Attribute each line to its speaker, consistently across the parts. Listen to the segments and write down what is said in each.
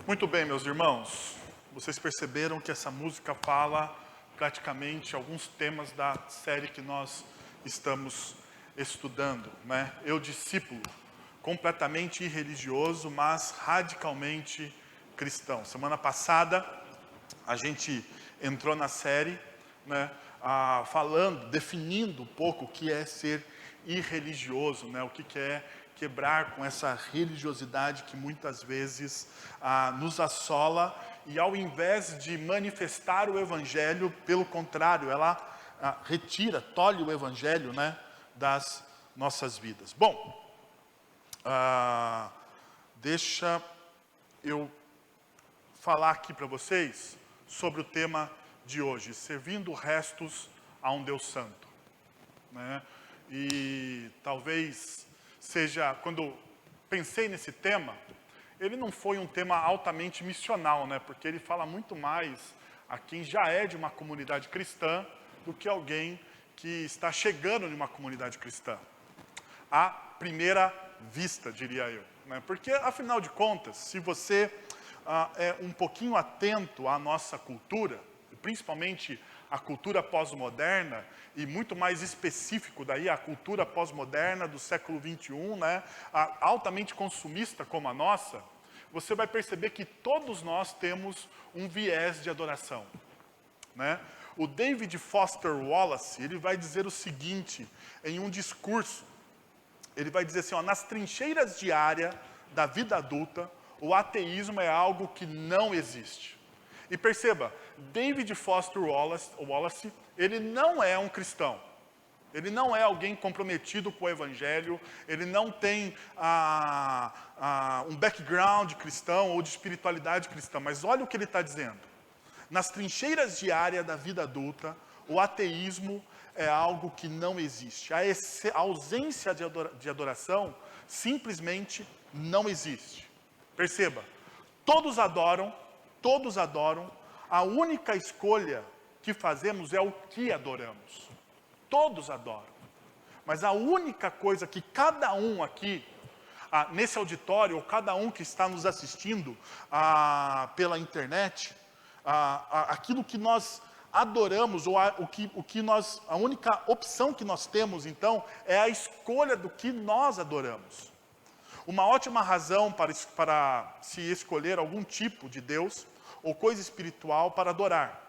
Speaker 1: Muito bem, meus irmãos. Vocês perceberam que essa música fala praticamente alguns temas da série que nós estamos estudando, né? Eu, discípulo, completamente irreligioso, mas radicalmente cristão. Semana passada, a gente entrou na série, né? Falando, definindo um pouco o que é ser irreligioso, né? O que é quebrar com essa religiosidade que muitas vezes nos assola, e ao invés de manifestar o Evangelho, pelo contrário, ela tolhe o Evangelho, né, das nossas vidas. Bom, deixa eu falar aqui para vocês sobre o tema de hoje, servindo restos a um Deus Santo, né? E talvez seja, quando pensei nesse tema, ele não foi um tema altamente missional, né? Porque ele fala muito mais a quem já é de uma comunidade cristã do que alguém que está chegando em uma comunidade cristã. À primeira vista, diria eu, né? Porque, afinal de contas, se você é um pouquinho atento à nossa cultura, principalmente a cultura pós-moderna, e muito mais específico daí a cultura pós-moderna do século XXI, né, altamente consumista como a nossa, você vai perceber que todos nós temos um viés de adoração, né? O David Foster Wallace, ele vai dizer o seguinte em um discurso, ele vai dizer assim, nas trincheiras diárias da vida adulta, o ateísmo é algo que não existe. E perceba, David Foster Wallace, ele não é um cristão. Ele não é alguém comprometido com o Evangelho, ele não tem um background cristão ou de espiritualidade cristã. Mas olha o que ele está dizendo. Nas trincheiras diárias da vida adulta, o ateísmo é algo que não existe. A ausência de adoração simplesmente não existe. Perceba, todos adoram, a única escolha que fazemos é o que adoramos. Todos adoram. Mas a única coisa que cada um aqui, nesse auditório, ou cada um que está nos assistindo pela internet, aquilo que nós adoramos, ou a única opção que nós temos, então, é a escolha do que nós adoramos. Uma ótima razão para se escolher algum tipo de Deus ou coisa espiritual para adorar.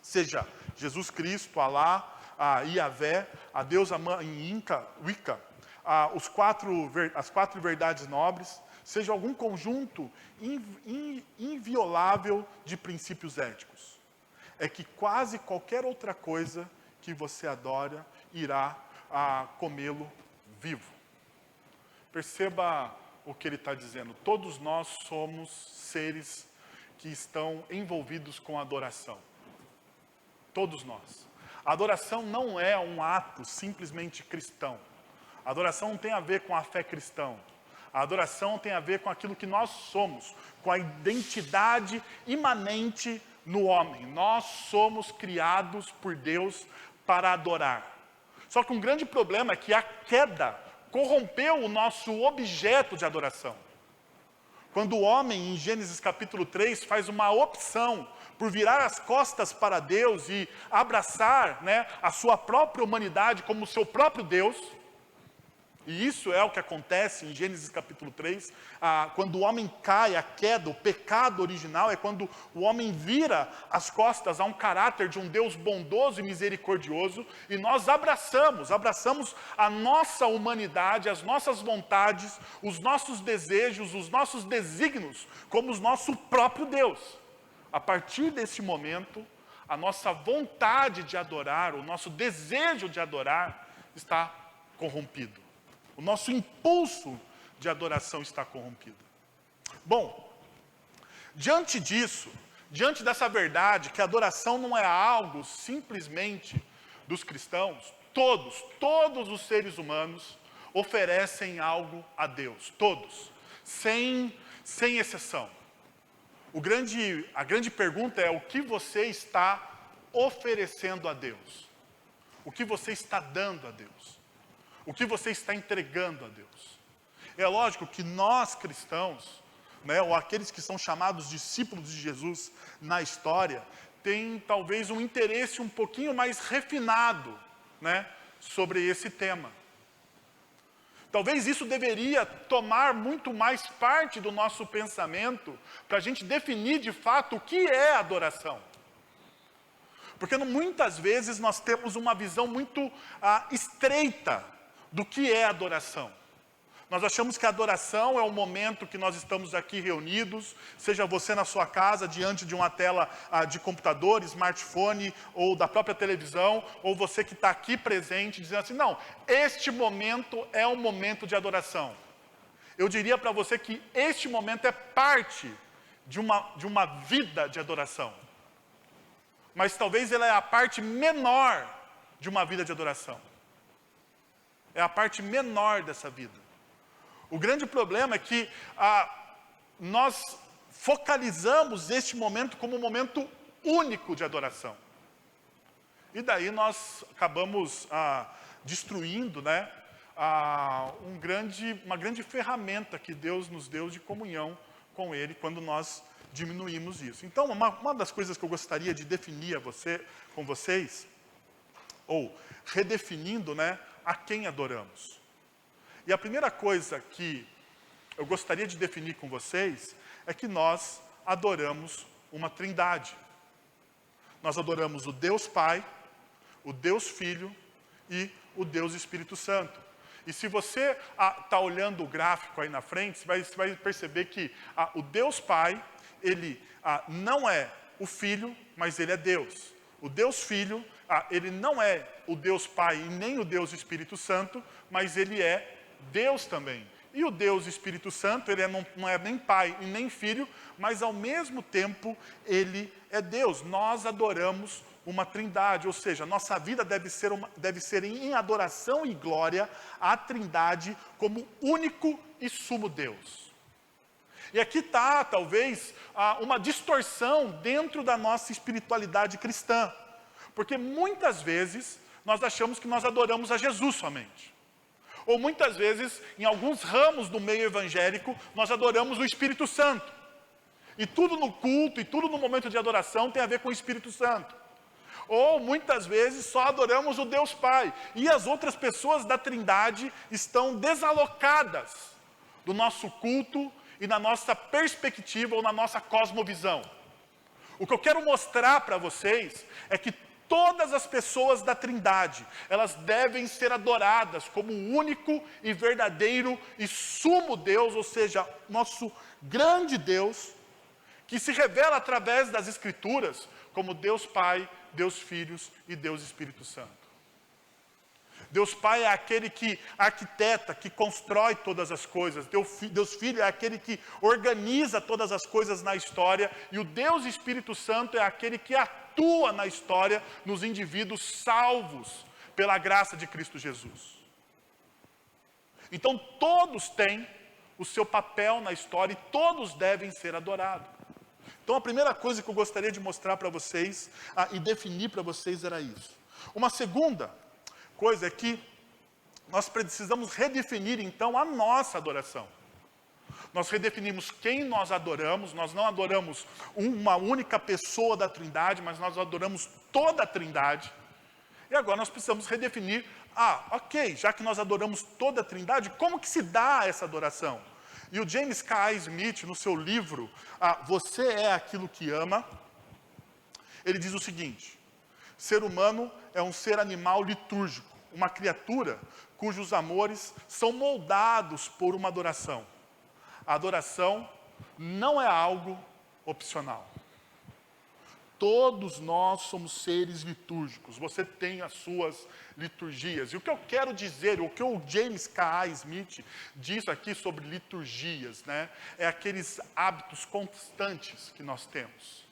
Speaker 1: Seja Jesus Cristo, Alá, Yahvé, a deusa mãe Inca, Wicca, as quatro verdades nobres, seja algum conjunto inviolável de princípios éticos. É que quase qualquer outra coisa que você adora irá comê-lo vivo. Perceba o que ele está dizendo. Todos nós somos seres que estão envolvidos com a adoração. Todos nós. A adoração não é um ato simplesmente cristão. A adoração não tem a ver com a fé cristã. A adoração tem a ver com aquilo que nós somos, com a identidade imanente no homem. Nós somos criados por Deus para adorar. Só que um grande problema é que a queda corrompeu o nosso objeto de adoração. Quando o homem, em Gênesis capítulo 3, faz uma opção por virar as costas para Deus e abraçar, né, a sua própria humanidade como seu próprio Deus, e isso é o que acontece em Gênesis capítulo 3, quando o homem cai, a queda, o pecado original é quando o homem vira as costas a um caráter de um Deus bondoso e misericordioso, e nós abraçamos a nossa humanidade, as nossas vontades, os nossos desejos, os nossos desígnios, como o nosso próprio Deus. A partir desse momento, a nossa vontade de adorar, o nosso desejo de adorar está corrompido. O nosso impulso de adoração está corrompido. Bom, diante disso, diante dessa verdade, que a adoração não é algo simplesmente dos cristãos, todos os seres humanos oferecem algo a Deus. Todos, sem exceção. A grande pergunta é: o que você está oferecendo a Deus? O que você está dando a Deus? O que você está entregando a Deus? É lógico que nós cristãos, né, ou aqueles que são chamados discípulos de Jesus na história, têm talvez um interesse um pouquinho mais refinado, né, sobre esse tema. Talvez isso deveria tomar muito mais parte do nosso pensamento para a gente definir de fato o que é adoração. Porque muitas vezes nós temos uma visão muito estreita do que é adoração. Nós achamos que a adoração é o momento que nós estamos aqui reunidos, seja você na sua casa, diante de uma tela de computador, smartphone, ou da própria televisão, ou você que está aqui presente, dizendo assim, não, este momento é um momento de adoração. Eu diria para você que este momento é parte de uma vida de adoração. Mas talvez ela é a parte menor de uma vida de adoração. É a parte menor dessa vida. O grande problema é que nós focalizamos este momento como um momento único de adoração. E daí nós acabamos destruindo, né, uma grande ferramenta que Deus nos deu de comunhão com Ele quando nós diminuímos isso. Então, uma das coisas que eu gostaria de definir com vocês, ou redefinindo, né, a quem adoramos. E a primeira coisa que eu gostaria de definir com vocês é que nós adoramos uma trindade. Nós adoramos o Deus Pai, o Deus Filho e o Deus Espírito Santo. E se você está olhando o gráfico aí na frente, você vai perceber que o Deus Pai, ele não é o Filho, mas ele é Deus. O Deus Filho, ele não é o Deus Pai e nem o Deus Espírito Santo, mas ele é Deus também. E o Deus Espírito Santo, ele não é nem Pai e nem Filho, mas ao mesmo tempo ele é Deus. Nós adoramos uma trindade, ou seja, nossa vida deve ser em adoração e glória à trindade como único e sumo Deus. E aqui está, talvez, uma distorção dentro da nossa espiritualidade cristã. Porque muitas vezes nós achamos que nós adoramos a Jesus somente. Ou muitas vezes, em alguns ramos do meio evangélico, nós adoramos o Espírito Santo. E tudo no culto, e tudo no momento de adoração tem a ver com o Espírito Santo. Ou muitas vezes só adoramos o Deus Pai. E as outras pessoas da Trindade estão desalocadas do nosso culto e na nossa perspectiva ou na nossa cosmovisão. O que eu quero mostrar para vocês é que todas as pessoas da Trindade, elas devem ser adoradas como o único e verdadeiro e sumo Deus, ou seja, nosso grande Deus, que se revela através das Escrituras como Deus Pai, Deus Filho e Deus Espírito Santo. Deus Pai é aquele que arquiteta, que constrói todas as coisas. Deus Filho é aquele que organiza todas as coisas na história. E o Deus Espírito Santo é aquele que atua na história nos indivíduos salvos pela graça de Cristo Jesus. Então todos têm o seu papel na história e todos devem ser adorados. Então a primeira coisa que eu gostaria de mostrar para vocês e definir para vocês era isso. Uma segunda coisa é que nós precisamos redefinir então a nossa adoração. Nós redefinimos quem nós adoramos, nós não adoramos uma única pessoa da Trindade, mas nós adoramos toda a Trindade. E agora nós precisamos redefinir, ok, já que nós adoramos toda a Trindade, como que se dá essa adoração? E o James K. Smith, no seu livro, Você é Aquilo que Ama, ele diz o seguinte: ser humano é um ser animal litúrgico, uma criatura cujos amores são moldados por uma adoração. A adoração não é algo opcional. Todos nós somos seres litúrgicos. Você tem as suas liturgias. E o que eu quero dizer, o que o James K. Smith diz aqui sobre liturgias, né, é aqueles hábitos constantes que nós temos.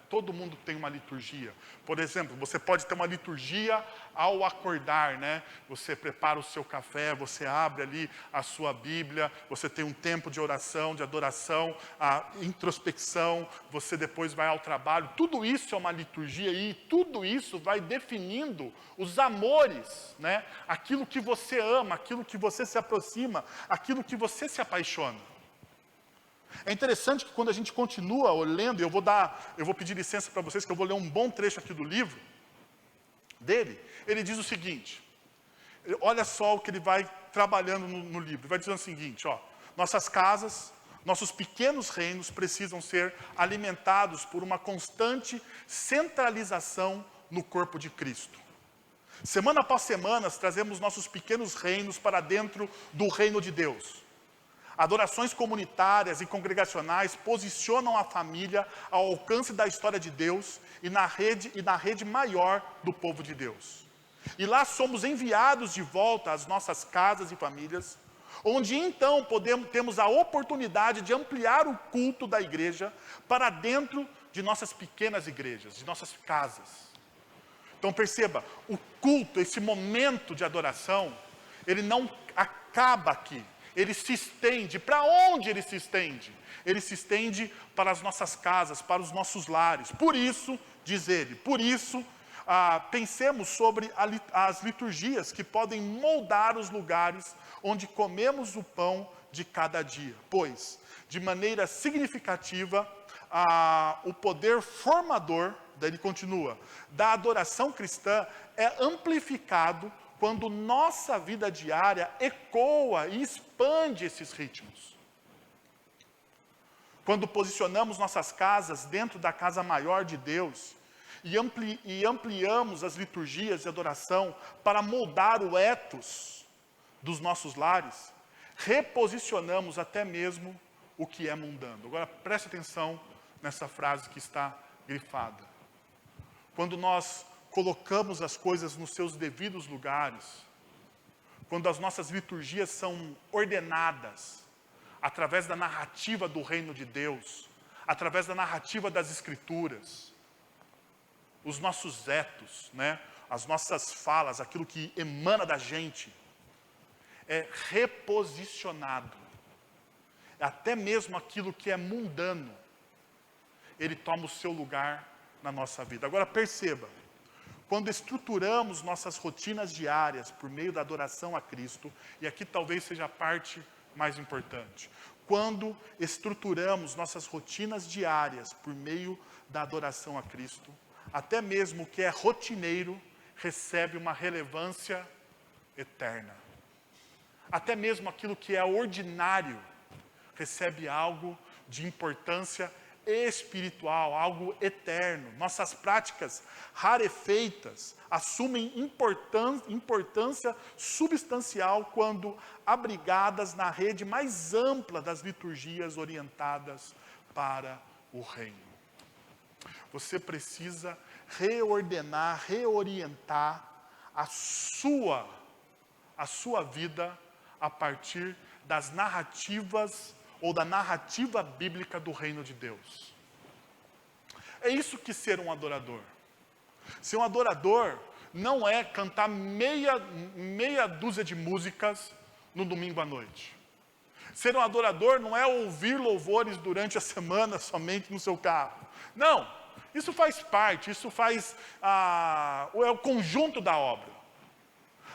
Speaker 1: Todo mundo tem uma liturgia. Por exemplo, você pode ter uma liturgia ao acordar, né? Você prepara o seu café, você abre ali a sua Bíblia, você tem um tempo de oração, de adoração, a introspecção, você depois vai ao trabalho. Tudo isso é uma liturgia e tudo isso vai definindo os amores, né? Aquilo que você ama, aquilo que você se aproxima, aquilo que você se apaixona. É interessante que quando a gente continua lendo, eu vou pedir licença para vocês que eu vou ler um bom trecho aqui do livro dele. Ele diz o seguinte, olha só o que ele vai trabalhando no livro. Ele vai dizendo o seguinte, nossas casas, nossos pequenos reinos precisam ser alimentados por uma constante centralização no corpo de Cristo. Semana após semana, trazemos nossos pequenos reinos para dentro do reino de Deus. Adorações comunitárias e congregacionais posicionam a família ao alcance da história de Deus e na rede maior do povo de Deus. E lá somos enviados de volta às nossas casas e famílias, onde então temos a oportunidade de ampliar o culto da igreja para dentro de nossas pequenas igrejas, de nossas casas. Então perceba, o culto, esse momento de adoração, ele não acaba aqui. Ele se estende. Para onde ele se estende? Ele se estende para as nossas casas, para os nossos lares. Por isso, diz ele, pensemos sobre as liturgias que podem moldar os lugares onde comemos o pão de cada dia. Pois, de maneira significativa, o poder formador, daí ele continua, da adoração cristã é amplificado quando nossa vida diária ecoa e expande esses ritmos. Quando posicionamos nossas casas dentro da casa maior de Deus e ampliamos as liturgias de adoração para moldar o ethos dos nossos lares, reposicionamos até mesmo o que é mundano. Agora preste atenção nessa frase que está grifada. Quando nós colocamos as coisas nos seus devidos lugares, quando as nossas liturgias são ordenadas, através da narrativa do reino de Deus, através da narrativa das Escrituras, os nossos etos, as nossas falas, aquilo que emana da gente, é reposicionado. Até mesmo aquilo que é mundano, ele toma o seu lugar na nossa vida. Agora perceba, quando estruturamos nossas rotinas diárias por meio da adoração a Cristo, e aqui talvez seja a parte mais importante, quando estruturamos nossas rotinas diárias por meio da adoração a Cristo, até mesmo o que é rotineiro recebe uma relevância eterna. Até mesmo aquilo que é ordinário recebe algo de importância espiritual, algo eterno. Nossas práticas rarefeitas assumem importância substancial quando abrigadas na rede mais ampla das liturgias orientadas para o reino. Você precisa reordenar, reorientar a sua vida a partir das narrativas ou da narrativa bíblica do reino de Deus. É isso que ser um adorador. Ser um adorador não é cantar meia dúzia de músicas no domingo à noite. Ser um adorador não é ouvir louvores durante a semana somente no seu carro. Não, isso faz parte, é o conjunto da obra.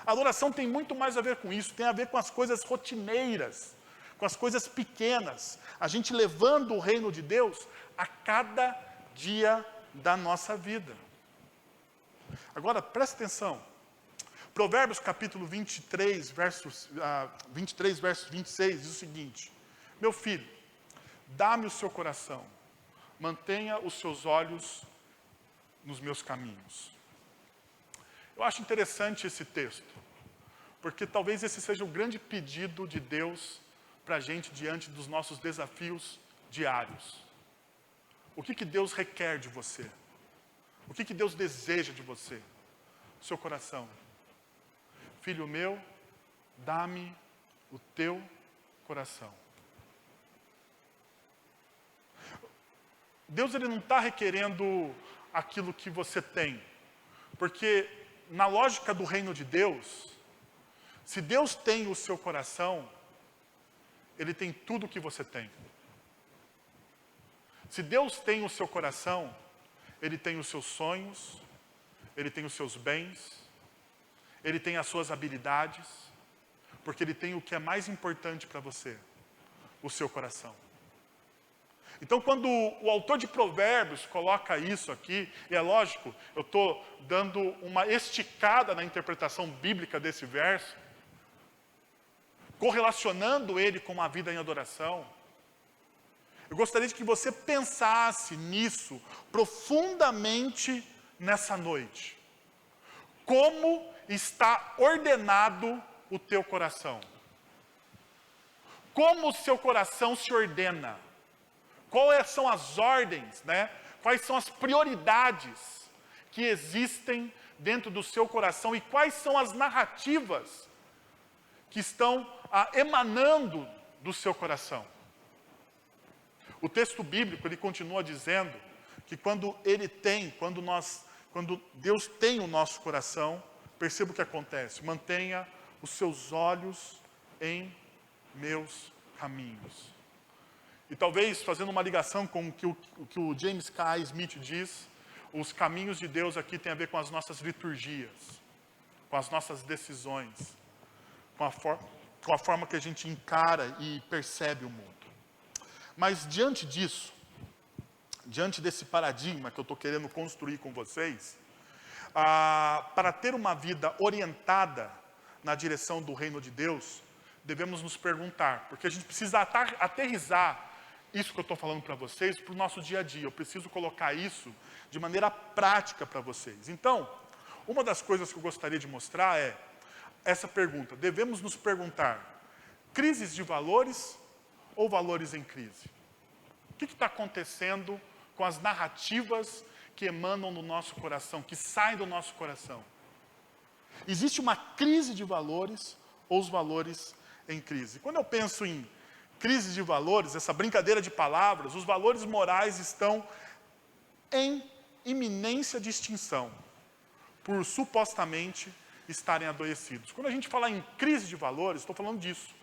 Speaker 1: A adoração tem muito mais a ver com isso, tem a ver com as coisas rotineiras, com as coisas pequenas, a gente levando o reino de Deus a cada dia da nossa vida. Agora, presta atenção. Provérbios capítulo 23, verso 26, diz o seguinte: meu filho, dá-me o seu coração, mantenha os seus olhos nos meus caminhos. Eu acho interessante esse texto, porque talvez esse seja o grande pedido de Deus para a gente diante dos nossos desafios diários. O que Deus requer de você? O que Deus deseja de você? Seu coração. Filho meu, dá-me o teu coração. Deus ele não está requerendo aquilo que você tem, porque na lógica do reino de Deus, se Deus tem o seu coração, Ele tem tudo o que você tem. Se Deus tem o seu coração, Ele tem os seus sonhos, Ele tem os seus bens, Ele tem as suas habilidades, porque Ele tem o que é mais importante para você, o seu coração. Então, quando o autor de Provérbios coloca isso aqui, e é lógico, eu estou dando uma esticada na interpretação bíblica desse verso, correlacionando ele com uma vida em adoração, eu gostaria de que você pensasse nisso profundamente nessa noite. Como está ordenado o teu coração? Como o seu coração se ordena? Quais são as ordens, né? Quais são as prioridades que existem dentro do seu coração e quais são as narrativas que estão emanando do seu coração? O texto bíblico, ele continua dizendo que quando Deus tem o nosso coração, perceba o que acontece: mantenha os seus olhos em meus caminhos. E talvez, fazendo uma ligação com o que o James K. Smith diz, os caminhos de Deus aqui tem a ver com as nossas liturgias, com as nossas decisões, com a forma que a gente encara e percebe o mundo. Mas diante disso, diante desse paradigma que eu estou querendo construir com vocês, para ter uma vida orientada na direção do reino de Deus, devemos nos perguntar, porque a gente precisa aterrizar isso que eu estou falando para vocês para o nosso dia a dia. Eu preciso colocar isso de maneira prática para vocês. Então, uma das coisas que eu gostaria de mostrar é essa pergunta. Devemos nos perguntar: crises de valores ou valores em crise? O que está acontecendo com as narrativas que emanam do nosso coração, que saem do nosso coração? Existe uma crise de valores ou os valores em crise? Quando eu penso em crise de valores, essa brincadeira de palavras, os valores morais estão em iminência de extinção, por supostamente estarem adoecidos. Quando a gente fala em crise de valores, estou falando disso,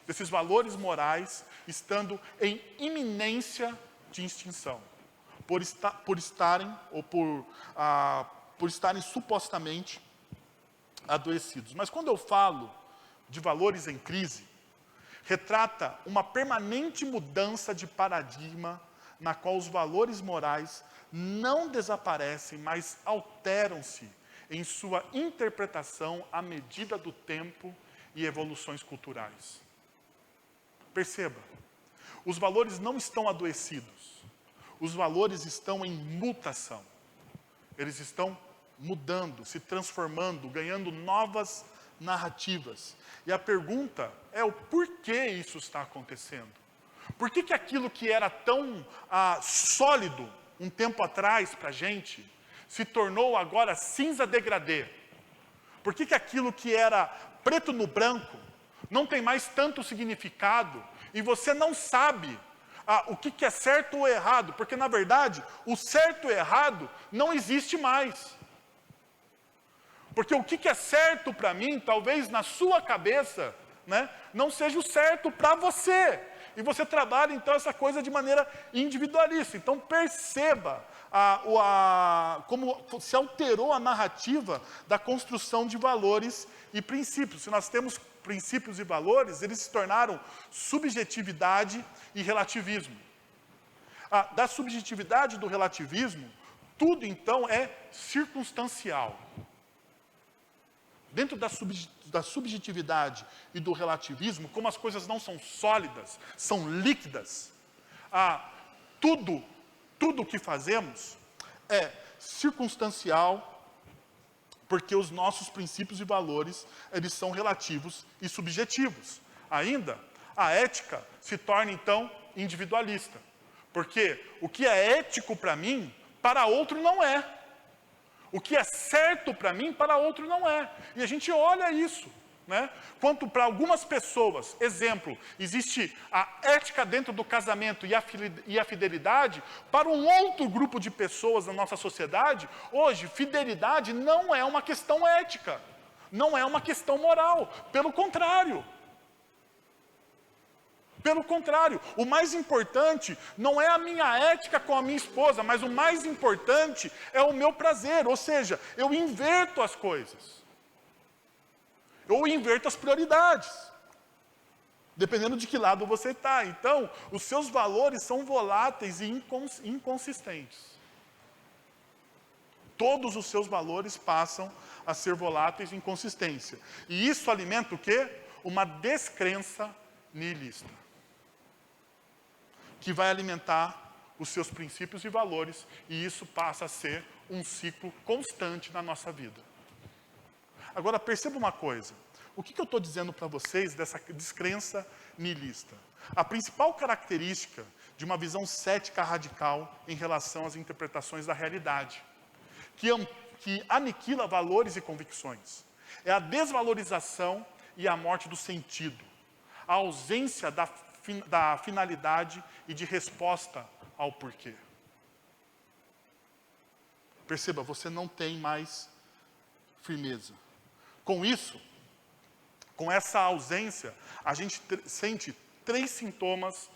Speaker 1: desses valores morais estando em iminência de extinção, por estarem supostamente adoecidos. Mas quando eu falo de valores em crise, retrata uma permanente mudança de paradigma na qual os valores morais não desaparecem, mas alteram-se em sua interpretação à medida do tempo e evoluções culturais. Perceba, os valores não estão adoecidos, os valores estão em mutação. Eles estão mudando, se transformando, ganhando novas narrativas. E a pergunta é o porquê isso está acontecendo. Por que aquilo que era tão sólido um tempo atrás para a gente, se tornou agora cinza degradê? Por que aquilo que era preto no branco não tem mais tanto significado e você não sabe o que é certo ou errado? Porque, na verdade, o certo e errado não existe mais. Porque o que é certo para mim, talvez na sua cabeça, né, não seja o certo para você. E você trabalha, então, essa coisa de maneira individualista. Então, perceba como se alterou a narrativa da construção de valores e princípios. Se nós temos princípios e valores, eles se tornaram subjetividade e relativismo. Da subjetividade e do relativismo, tudo, então, é circunstancial. Dentro da subjetividade e do relativismo, como as coisas não são sólidas, são líquidas, tudo o que fazemos é circunstancial, porque os nossos princípios e valores, eles são relativos e subjetivos. Ainda, a ética se torna, então, individualista, porque o que é ético para mim, para outro não é. O que é certo para mim, para outro não é. E a gente olha isso, né? Quanto para algumas pessoas, exemplo, existe a ética dentro do casamento e a fidelidade, para um outro grupo de pessoas na nossa sociedade, hoje, fidelidade não é uma questão ética, não é uma questão moral, pelo contrário. Pelo contrário, o mais importante não é a minha ética com a minha esposa, mas o mais importante é o meu prazer, ou seja, eu inverto as coisas. Eu inverto as prioridades. dependendo de que lado você está. Então, os seus valores são voláteis e inconsistentes. Todos os seus valores passam a ser voláteis e inconsistência. E isso alimenta o quê? Uma descrença nihilista, que vai alimentar os seus princípios e valores, e isso passa a ser um ciclo constante na nossa vida. Agora, perceba uma coisa. O que eu estou dizendo para vocês dessa descrença nihilista? A principal característica de uma visão cética radical em relação às interpretações da realidade, que aniquila valores e convicções, é a desvalorização e a morte do sentido, a ausência da finalidade e de resposta ao porquê. Perceba, você não tem mais firmeza. Com isso, com essa ausência, a gente sente 3 sintomas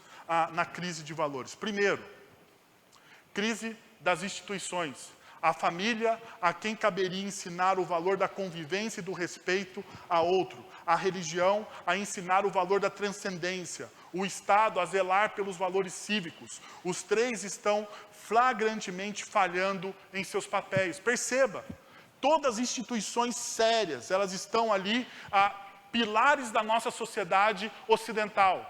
Speaker 1: na crise de valores. Primeiro, crise das instituições. A família, a quem caberia ensinar o valor da convivência e do respeito a outro. A religião, a ensinar o valor da transcendência. O Estado, a zelar pelos valores cívicos. Os 3 estão flagrantemente falhando em seus papéis. Perceba, todas as instituições sérias, elas estão ali, pilares da nossa sociedade ocidental.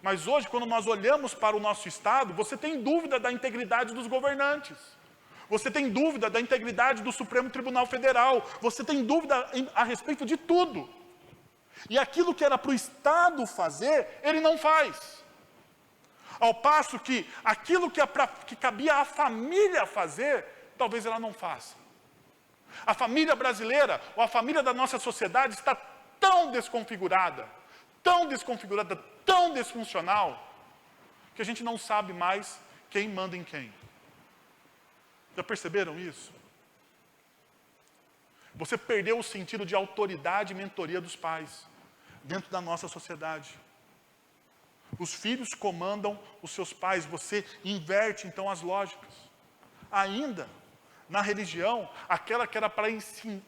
Speaker 1: Mas hoje, quando nós olhamos para o nosso Estado, você tem dúvida da integridade dos governantes. Você tem dúvida da integridade do Supremo Tribunal Federal. Você tem dúvida a respeito de tudo. E aquilo que era para o Estado fazer, ele não faz. Ao passo que aquilo que cabia à família fazer, talvez ela não faça. A família brasileira, ou a família da nossa sociedade, está tão desconfigurada, tão disfuncional, que a gente não sabe mais quem manda em quem. Já perceberam isso? Você perdeu o sentido de autoridade e mentoria dos pais dentro da nossa sociedade. Os filhos comandam os seus pais, você inverte então as lógicas. Ainda, na religião, aquela que era para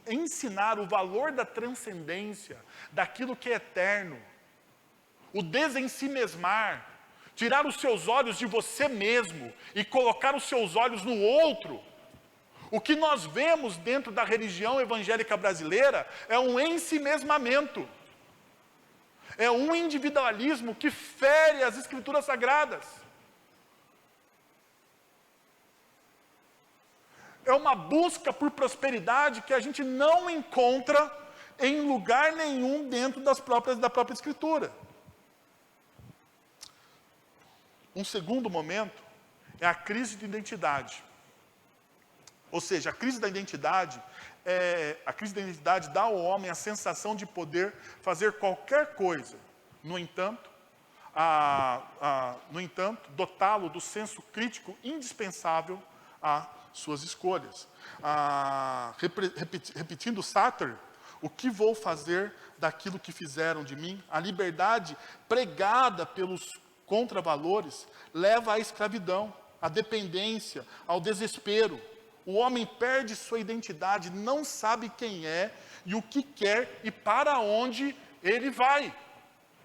Speaker 1: ensinar o valor da transcendência, daquilo que é eterno, o desensimesmar, tirar os seus olhos de você mesmo e colocar os seus olhos no outro. O que nós vemos dentro da religião evangélica brasileira é um ensimesmamento. É um individualismo que fere as escrituras sagradas. É uma busca por prosperidade que a gente não encontra em lugar nenhum dentro da própria escritura. Um segundo momento é a crise de identidade. Ou seja, a crise da identidade dá ao homem a sensação de poder fazer qualquer coisa. No entanto, dotá-lo do senso crítico indispensável a suas escolhas. Repetindo Sartre, o que vou fazer daquilo que fizeram de mim? A liberdade pregada pelos contravalores leva à escravidão, à dependência, ao desespero. O homem perde sua identidade, não sabe quem é e o que quer e para onde ele vai.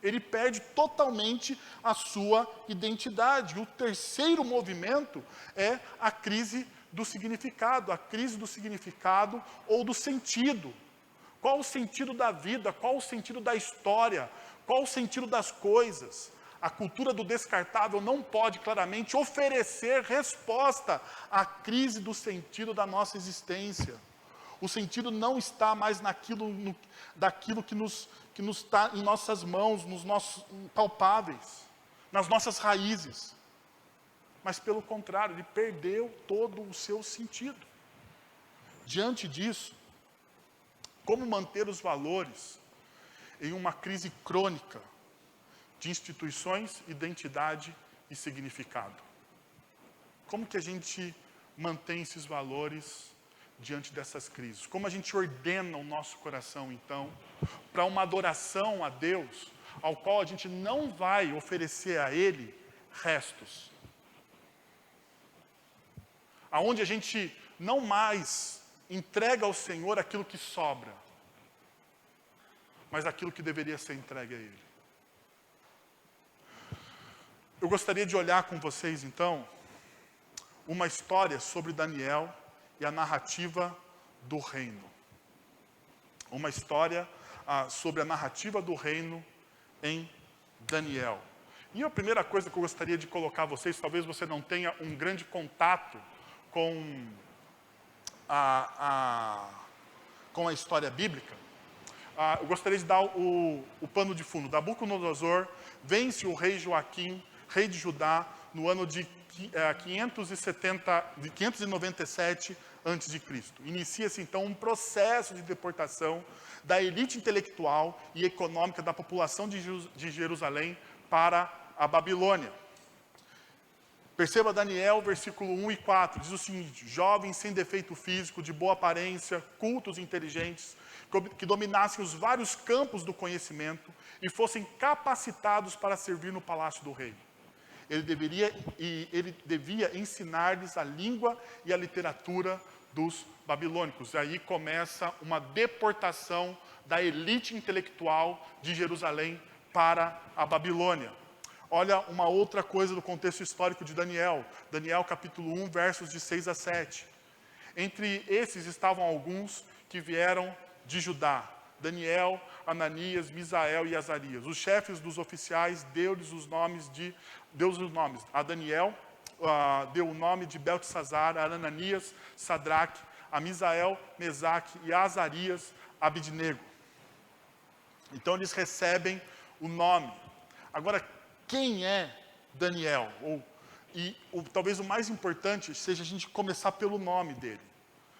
Speaker 1: Ele perde totalmente a sua identidade. O terceiro movimento é a crise do significado, a crise do significado ou do sentido. Qual o sentido da vida? Qual o sentido da história? Qual o sentido das coisas? A cultura do descartável não pode claramente oferecer resposta à crise do sentido da nossa existência. O sentido não está mais daquilo que nos está em nossas mãos, nos nossos palpáveis, nas nossas raízes. Mas pelo contrário, ele perdeu todo o seu sentido. Diante disso, como manter os valores em uma crise crônica de instituições, identidade e significado? Como que a gente mantém esses valores diante dessas crises? Como a gente ordena o nosso coração, então, para uma adoração a Deus, ao qual a gente não vai oferecer a Ele restos? Aonde a gente não mais entrega ao Senhor aquilo que sobra, mas aquilo que deveria ser entregue a Ele. Eu gostaria de olhar com vocês, então, uma história sobre Daniel e a narrativa do reino. Uma história sobre a narrativa do reino em Daniel. E a primeira coisa que eu gostaria de colocar a vocês, talvez você não tenha um grande contato com com a história bíblica, eu gostaria de dar o pano de fundo. Nabucodonosor vence o rei Joaquim, rei de Judá, no ano de 597 a.C. Inicia-se então um processo de deportação da elite intelectual e econômica da população de Jerusalém para a Babilônia. Perceba Daniel, versículo 1 e 4, diz o seguinte: jovens sem defeito físico, de boa aparência, cultos e inteligentes, que dominassem os vários campos do conhecimento e fossem capacitados para servir no palácio do rei. Ele devia ensinar-lhes a língua e a literatura dos babilônicos. E aí começa uma deportação da elite intelectual de Jerusalém para a Babilônia. Olha uma outra coisa do contexto histórico de Daniel. Daniel capítulo 1, versos de 6 a 7. Entre esses estavam alguns que vieram de Judá: Daniel, Ananias, Misael e Azarias. Os chefes dos oficiais deu-lhes os nomes. A Daniel deu o nome de Beltesazar, a Ananias, Sadraque, a Misael, Mesaque e a Azarias, Abidnego. Então eles recebem o nome. Agora, quem é Daniel? Talvez o mais importante seja a gente começar pelo nome dele.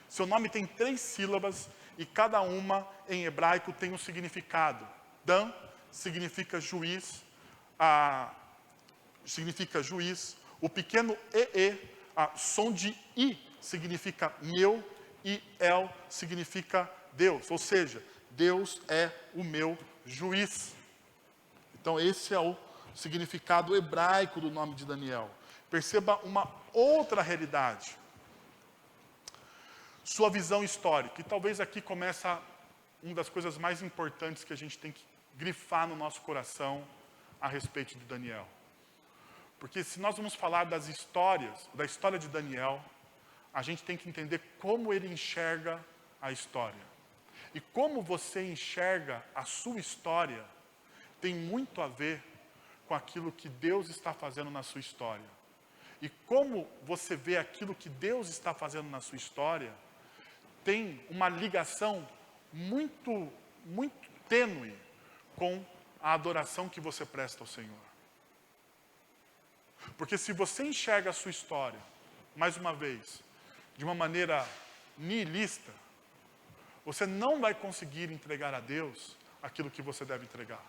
Speaker 1: Seu nome tem 3 sílabas e cada uma em hebraico tem um significado. Dan significa juiz, o pequeno som de I significa meu e El significa Deus, ou seja, Deus é o meu juiz. Então esse é o significado hebraico do nome de Daniel. Perceba uma outra realidade. Sua visão histórica. E talvez aqui começa uma das coisas mais importantes que a gente tem que grifar no nosso coração a respeito de Daniel. Porque se nós vamos falar da história de Daniel, a gente tem que entender como ele enxerga a história. E como você enxerga a sua história tem muito a ver com aquilo que Deus está fazendo na sua história. E como você vê aquilo que Deus está fazendo na sua história, tem uma ligação muito, muito tênue com a adoração que você presta ao Senhor. Porque se você enxerga a sua história, mais uma vez, de uma maneira nihilista, você não vai conseguir entregar a Deus aquilo que você deve entregar.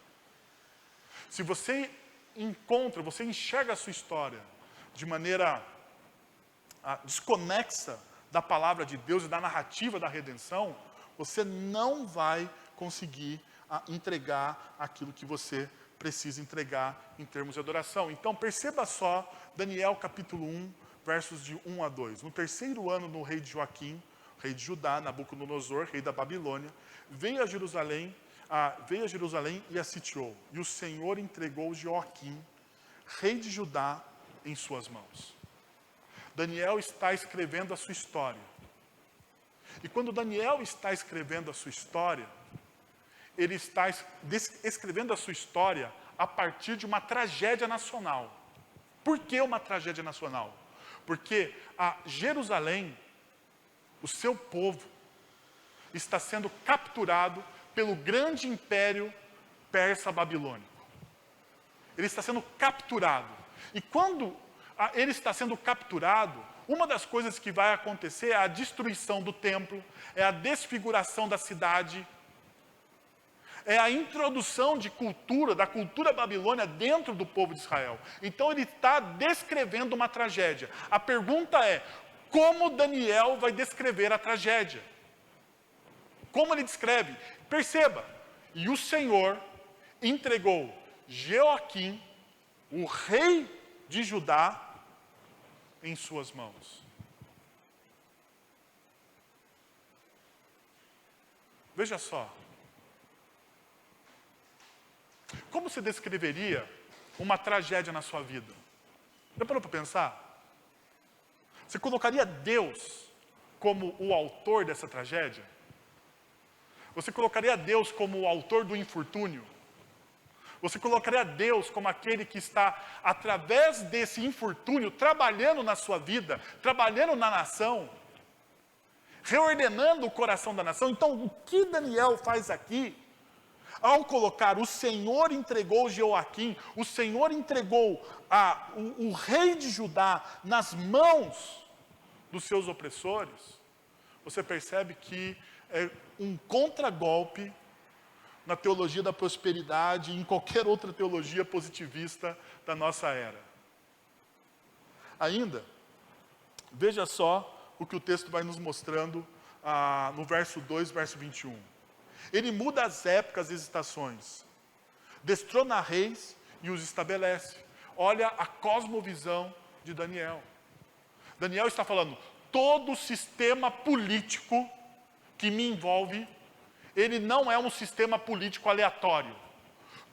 Speaker 1: Se você enxerga a sua história de maneira desconexa da palavra de Deus e da narrativa da redenção, você não vai conseguir entregar aquilo que você precisa entregar em termos de adoração. Então perceba só, Daniel capítulo 1, versos de 1 a 2. No 3º ano do rei de Joaquim, rei de Judá, Nabucodonosor, rei da Babilônia, veio a Jerusalém e a sitiou. E o Senhor entregou Joaquim, rei de Judá, em suas mãos. Daniel está escrevendo a sua história. E quando Daniel está escrevendo a sua história, ele está escrevendo a sua história a partir de uma tragédia nacional. Por que uma tragédia nacional? Porque a Jerusalém, o seu povo, está sendo capturado pelo grande império persa-babilônico. Ele está sendo capturado. E quando ele está sendo capturado, uma das coisas que vai acontecer é a destruição do templo, é a desfiguração da cidade, é a introdução da cultura babilônia dentro do povo de Israel. Então ele está descrevendo uma tragédia. A pergunta é, como Daniel vai descrever a tragédia? Como ele descreve? Perceba, e o Senhor entregou Joaquim, o rei de Judá, em suas mãos. Veja só. Como se descreveria uma tragédia na sua vida? Já parou para pensar? Você colocaria Deus como o autor dessa tragédia? Você colocaria Deus como o autor do infortúnio? Você colocaria Deus como aquele que está, através desse infortúnio, trabalhando na sua vida, trabalhando na nação, reordenando o coração da nação? Então, o que Daniel faz aqui, ao colocar o Senhor entregou Jeoaquim, o Senhor entregou o rei de Judá nas mãos dos seus opressores, você percebe que é um contragolpe na teologia da prosperidade e em qualquer outra teologia positivista da nossa era. Ainda, veja só o que o texto vai nos mostrando no verso 2, verso 21. Ele muda as épocas e as estações, destrona reis e os estabelece. Olha a cosmovisão de Daniel. Daniel está falando, todo o sistema político que me envolve, ele não é um sistema político aleatório.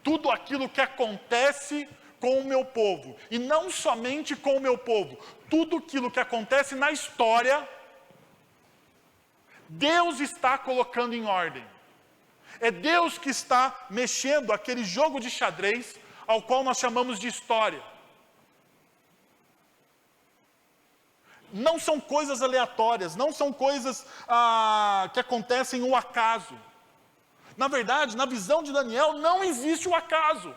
Speaker 1: Tudo aquilo que acontece com o meu povo, e não somente com o meu povo, tudo aquilo que acontece na história, Deus está colocando em ordem. É Deus que está mexendo aquele jogo de xadrez ao qual nós chamamos de história. Não são coisas aleatórias, não são coisas que acontecem no acaso. Na verdade, na visão de Daniel, não existe o acaso.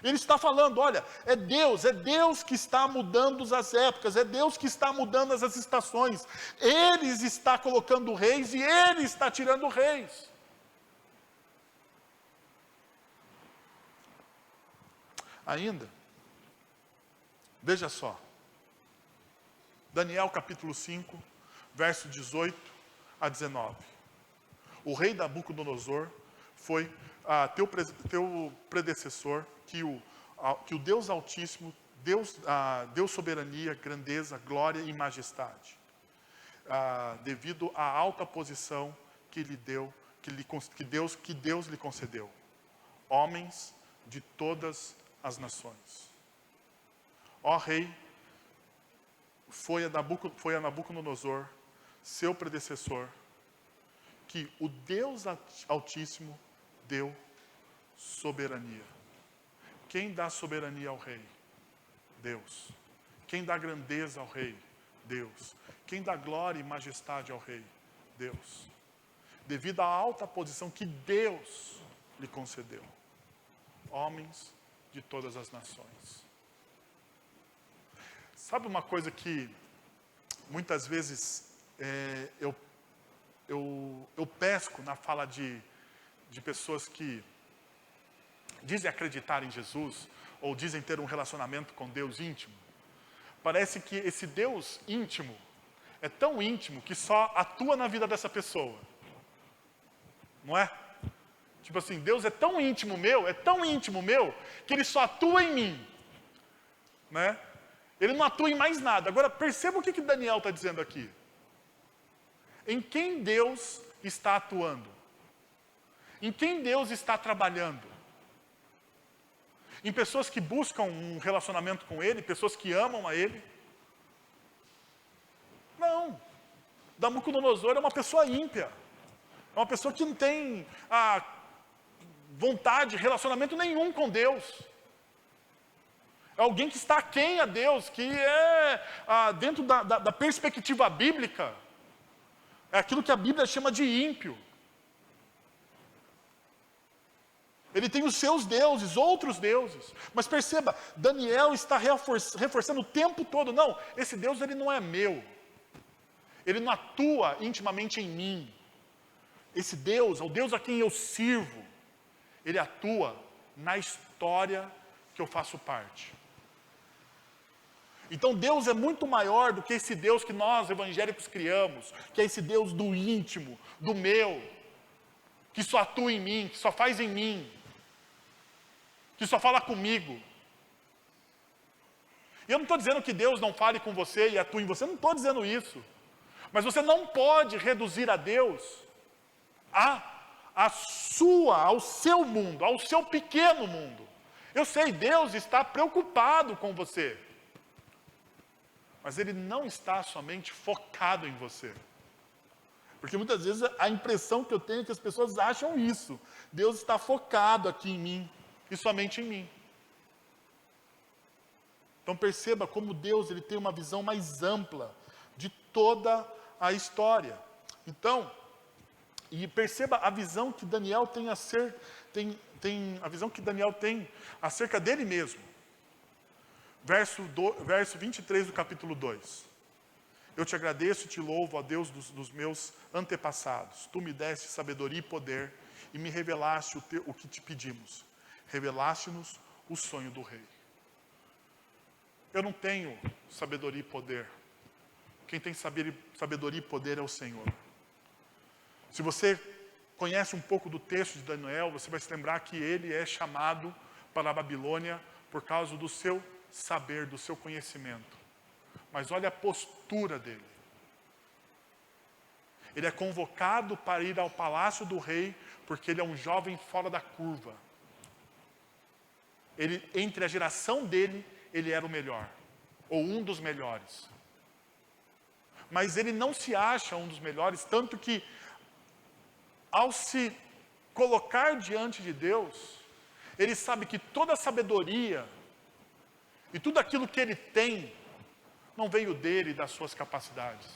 Speaker 1: Ele está falando, olha, é Deus que está mudando as épocas, é Deus que está mudando as estações. Ele está colocando reis e Ele está tirando reis. Ainda, veja só, Daniel capítulo 5, verso 18 a 19. O rei Nabucodonosor foi teu predecessor, que o Deus Altíssimo deu soberania, grandeza, glória e majestade, devido à alta posição que lhe deu, que Deus lhe concedeu. Homens de todas as nações. Ó rei, foi a Nabucodonosor, seu predecessor, que o Deus Altíssimo deu soberania. Quem dá soberania ao rei? Deus. Quem dá grandeza ao rei? Deus. Quem dá glória e majestade ao rei? Deus. Devido à alta posição que Deus lhe concedeu. Homens de todas as nações. Sabe uma coisa que muitas vezes eu pesco na fala de pessoas que dizem acreditar em Jesus, ou dizem ter um relacionamento com Deus íntimo? Parece que esse Deus íntimo é tão íntimo que só atua na vida dessa pessoa. Não é? Tipo assim, Deus é tão íntimo meu, que Ele só atua em mim. Né? Ele não atua em mais nada. Agora, perceba o que Daniel está dizendo aqui. Em quem Deus está atuando? Em quem Deus está trabalhando? Em pessoas que buscam um relacionamento com Ele, pessoas que amam a Ele? Não. Nabucodonosor é uma pessoa ímpia. É uma pessoa que não tem vontade, relacionamento nenhum com Deus. É alguém que está aquém a Deus, que é, dentro da perspectiva bíblica, é aquilo que a Bíblia chama de ímpio. Ele tem os seus deuses, outros deuses. Mas perceba, Daniel está reforçando o tempo todo. Não, esse Deus ele não é meu. Ele não atua intimamente em mim. Esse Deus, o Deus a quem eu sirvo, Ele atua na história que eu faço parte. Então Deus é muito maior do que esse Deus que nós evangélicos criamos, que é esse Deus do íntimo, do meu, que só atua em mim, que só faz em mim, que só fala comigo. E eu não estou dizendo que Deus não fale com você e atue em você, eu não estou dizendo isso. Mas você não pode reduzir a Deus a ao seu mundo, ao seu pequeno mundo. Eu sei, Deus está preocupado com você. Mas Ele não está somente focado em você. Porque muitas vezes a impressão que eu tenho é que as pessoas acham isso. Deus está focado aqui em mim e somente em mim. Então perceba como Deus ele tem uma visão mais ampla de toda a história. Então, e perceba a visão que Daniel tem a visão que Daniel tem acerca dele mesmo. Verso 23 do capítulo 2. Eu te agradeço e te louvo, ó Deus dos meus antepassados. Tu me deste sabedoria e poder e me revelaste o que te pedimos. Revelaste-nos o sonho do rei. Eu não tenho sabedoria e poder. Quem tem sabedoria e poder é o Senhor. Se você conhece um pouco do texto de Daniel, você vai se lembrar que ele é chamado para a Babilônia por causa do seu saber, do seu conhecimento. Mas olha a postura dele. Ele é convocado para ir ao palácio do rei, porque ele é um jovem fora da curva. Entre a geração dele, ele era o melhor, ou um dos melhores. Mas ele não se acha um dos melhores, tanto que, ao se colocar diante de Deus, ele sabe que toda a sabedoria e tudo aquilo que ele tem, não veio dele e das suas capacidades.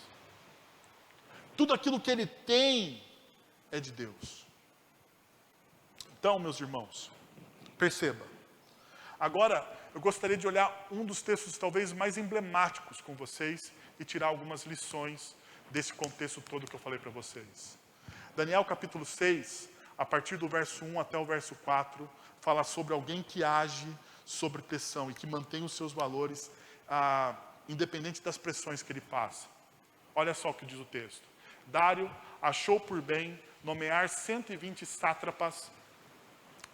Speaker 1: Tudo aquilo que ele tem é de Deus. Então, meus irmãos, perceba. Agora, eu gostaria de olhar um dos textos talvez mais emblemáticos com vocês e tirar algumas lições desse contexto todo que eu falei para vocês. Daniel capítulo 6, a partir do verso 1 até o verso 4, fala sobre alguém que age sob pressão e que mantém os seus valores independente das pressões que ele passa. Olha só o que diz o texto. Dário achou por bem nomear 120 sátrapas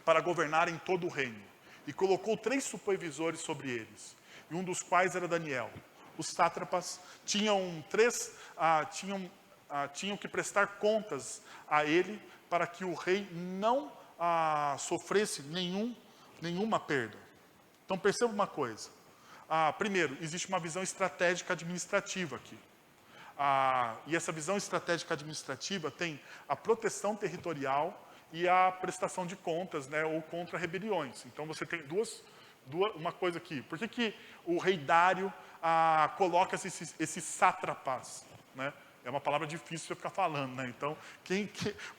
Speaker 1: para governar em todo o reino, e colocou 3 supervisores sobre eles, e um dos quais era Daniel. Os sátrapas tinham que prestar contas a ele, para que o rei não sofresse nenhuma perda. Então perceba uma coisa. Primeiro, existe uma visão estratégica administrativa aqui. E essa visão estratégica administrativa tem a proteção territorial e a prestação de contas, né, ou contra rebeliões. Então você tem uma coisa aqui. Por que o rei Dário coloca esses sátrapas? Né? É uma palavra difícil de ficar falando, né? Então,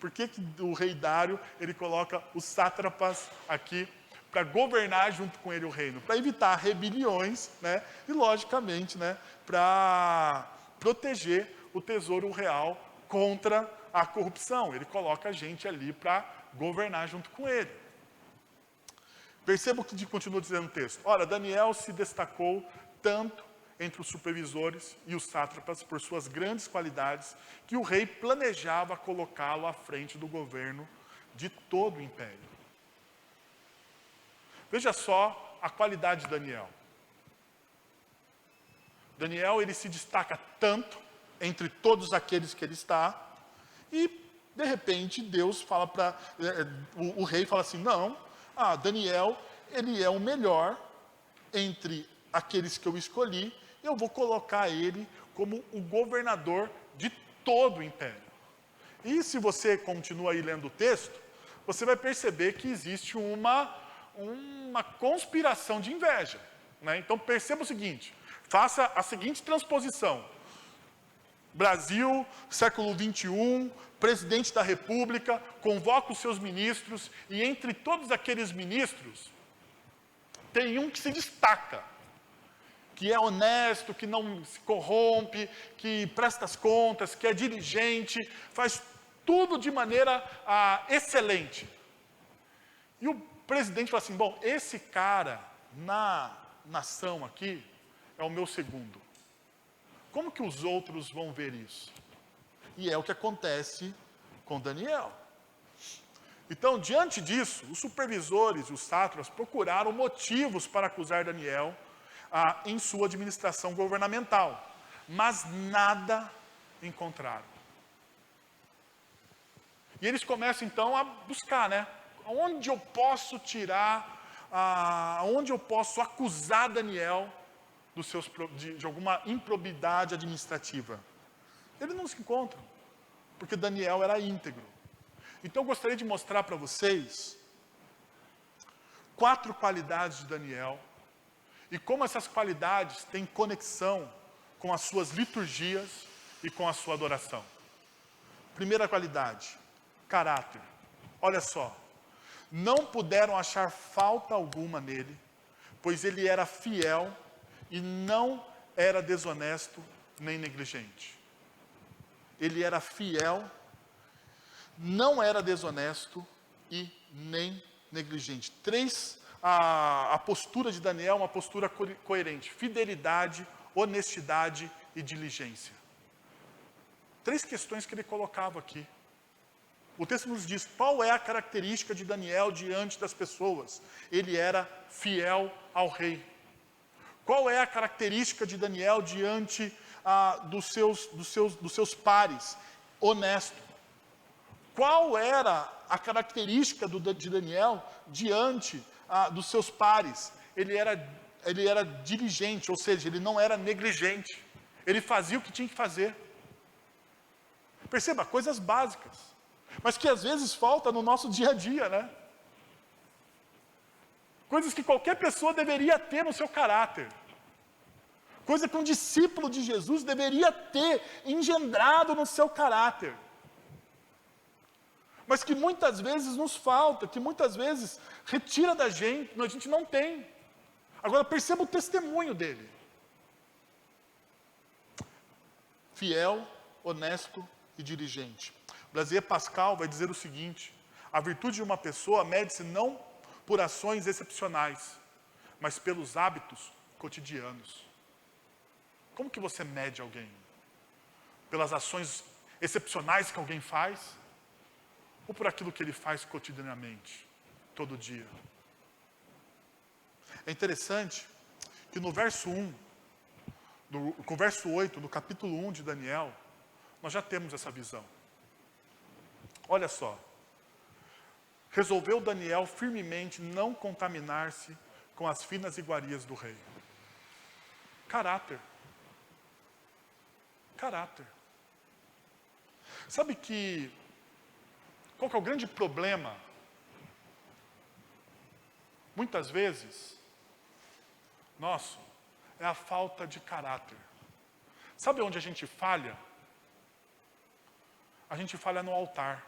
Speaker 1: por que o rei Dário ele coloca os sátrapas aqui para governar junto com ele o reino? Para evitar rebeliões, né? E logicamente, né, para proteger o tesouro real contra a corrupção. Ele coloca a gente ali para governar junto com ele. Perceba o que continua dizendo o texto. Ora, Daniel se destacou tanto entre os supervisores e os sátrapas por suas grandes qualidades, que o rei planejava colocá-lo à frente do governo de todo o império. Veja só a qualidade de Daniel. Daniel, ele se destaca tanto entre todos aqueles que ele está, e de repente Deus fala para o rei fala assim: não, Daniel, ele é o melhor entre aqueles que eu escolhi, eu vou colocar ele como o governador de todo o império. E se você continua aí lendo o texto, você vai perceber que existe uma conspiração de inveja. Né? Então perceba o seguinte, faça a seguinte transposição. Brasil, século 21, presidente da República, convoca os seus ministros, e entre todos aqueles ministros, tem um que se destaca, que é honesto, que não se corrompe, que presta as contas, que é diligente, faz tudo de maneira excelente. E o presidente fala assim: bom, esse cara na nação aqui é o meu segundo. Como que os outros vão ver isso? E é o que acontece com Daniel. Então, diante disso, os supervisores e os sátrapas procuraram motivos para acusar Daniel em sua administração governamental, mas nada encontraram. E eles começam então a buscar, né? Onde eu posso tirar, onde eu posso acusar Daniel de alguma improbidade administrativa. Eles não se encontram, porque Daniel era íntegro. Então eu gostaria de mostrar para vocês 4 qualidades de Daniel e como essas qualidades têm conexão com as suas liturgias e com a sua adoração. Primeira qualidade, caráter. Olha só, não puderam achar falta alguma nele, pois ele era fiel e não era desonesto nem negligente. Ele era fiel, não era desonesto e nem negligente. A postura de Daniel é uma postura coerente. Fidelidade, honestidade e diligência. 3 questões que ele colocava aqui. O texto nos diz qual é a característica de Daniel diante das pessoas. Ele era fiel ao rei. Qual é a característica de Daniel diante dos seus pares? Honesto. Qual era a característica de Daniel diante dos seus pares? Ele era diligente, ou seja, ele não era negligente. Ele fazia o que tinha que fazer. Perceba, coisas básicas, mas que às vezes falta no nosso dia a dia, né? Coisas que qualquer pessoa deveria ter no seu caráter. Coisa que um discípulo de Jesus deveria ter engendrado no seu caráter. Mas que muitas vezes nos falta, que muitas vezes retira da gente, a gente não tem. Agora perceba o testemunho dele. Fiel, honesto e diligente. Blaise Pascal vai dizer o seguinte: a virtude de uma pessoa mede-se não por ações excepcionais, mas pelos hábitos cotidianos. Como que você mede alguém? Pelas ações excepcionais que alguém faz? Ou por aquilo que ele faz cotidianamente, todo dia? É interessante que no verso com o verso 8, do capítulo 1 de Daniel, nós já temos essa visão. Olha só. Resolveu Daniel firmemente não contaminar-se com as finas iguarias do rei. Caráter. Caráter. Sabe qual que é o grande problema? Muitas vezes, nosso, é a falta de caráter. Sabe onde a gente falha? A gente falha no altar.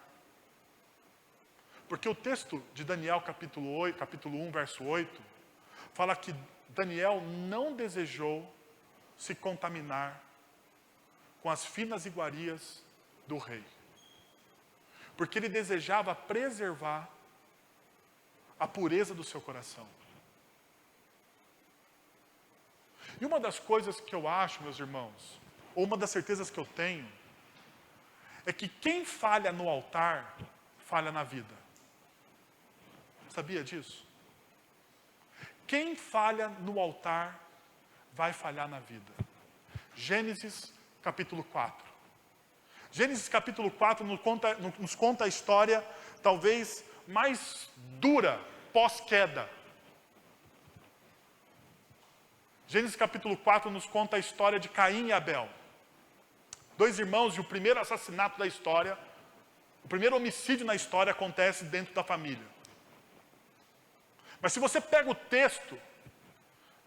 Speaker 1: Porque o texto de Daniel capítulo 1, verso 8, fala que Daniel não desejou se contaminar com as finas iguarias do rei. Porque ele desejava preservar a pureza do seu coração. E uma das coisas que eu acho, meus irmãos, ou uma das certezas que eu tenho, é que quem falha no altar, falha na vida. Sabia disso? Quem falha no altar, vai falhar na vida. Gênesis capítulo 4. Gênesis capítulo 4 nos conta a história, talvez, mais dura, pós-queda. Gênesis capítulo 4 nos conta a história de Caim e Abel. 2 irmãos, e o primeiro assassinato da história, o primeiro homicídio na história acontece dentro da família. Mas se você pega o texto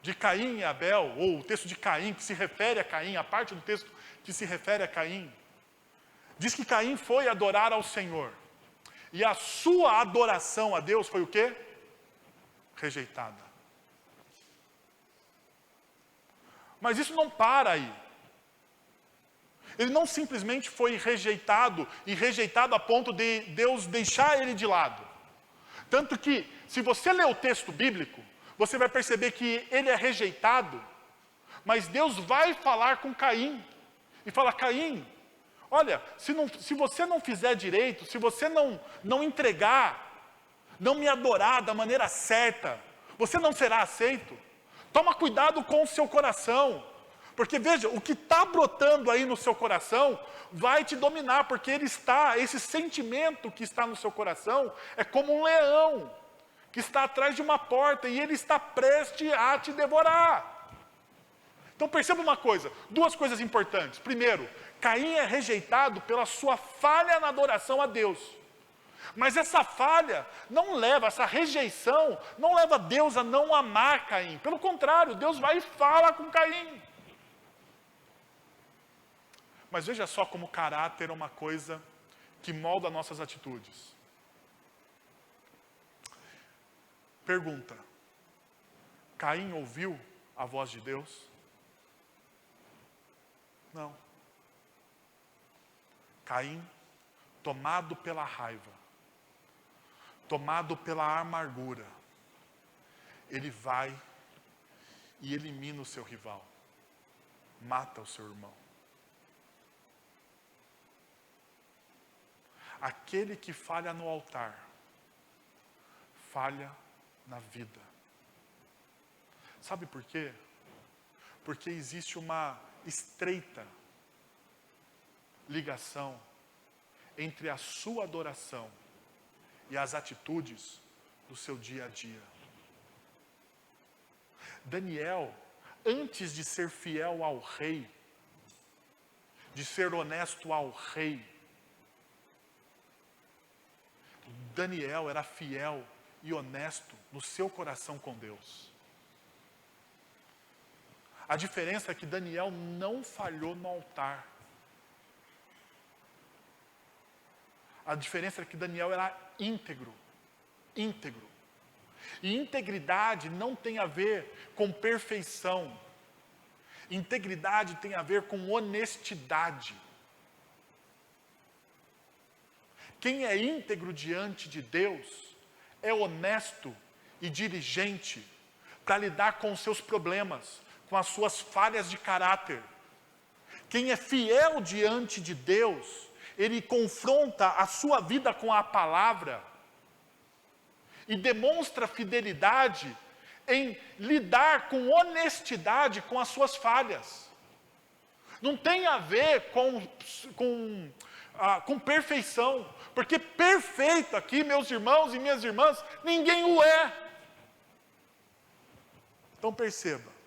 Speaker 1: de Caim e Abel, ou o texto de Caim que se refere a Caim, a parte do texto que se refere a Caim, diz que Caim foi adorar ao Senhor. E a sua adoração a Deus foi o quê? Rejeitada. Mas isso não para aí. Ele não simplesmente foi rejeitado, e rejeitado a ponto de Deus deixar ele de lado. Tanto que, se você ler o texto bíblico, você vai perceber que ele é rejeitado, mas Deus vai falar com Caim, e fala: Caim, olha, se você não fizer direito, se você não entregar, não me adorar da maneira certa, você não será aceito. Toma cuidado com o seu coração, Porque veja, o que está brotando aí no seu coração vai te dominar, porque esse sentimento que está no seu coração é como um leão que está atrás de uma porta e ele está prestes a te devorar. Então perceba uma coisa, duas coisas importantes. Primeiro, Caim é rejeitado pela sua falha na adoração a Deus. Mas essa falha essa rejeição não leva Deus a não amar Caim. Pelo contrário, Deus vai e fala com Caim. Mas veja só como o caráter é uma coisa que molda nossas atitudes. Pergunta: Caim ouviu a voz de Deus? Não. Caim, tomado pela raiva, tomado pela amargura, ele vai e elimina o seu rival, mata o seu irmão. Aquele que falha no altar, falha na vida. Sabe por quê? Porque existe uma estreita ligação entre a sua adoração e as atitudes do seu dia a dia. Daniel, antes de ser fiel ao rei, de ser honesto ao rei, Daniel era fiel e honesto no seu coração com Deus. A diferença é que Daniel não falhou no altar. A diferença é que Daniel era íntegro. Íntegro. E integridade não tem a ver com perfeição. Integridade tem a ver com honestidade. Quem é íntegro diante de Deus é honesto e diligente para lidar com os seus problemas, com as suas falhas de caráter. Quem é fiel diante de Deus, ele confronta a sua vida com a palavra e demonstra fidelidade em lidar com honestidade com as suas falhas. Não tem a ver com perfeição, porque perfeito aqui, meus irmãos e minhas irmãs, ninguém o é. Então perceba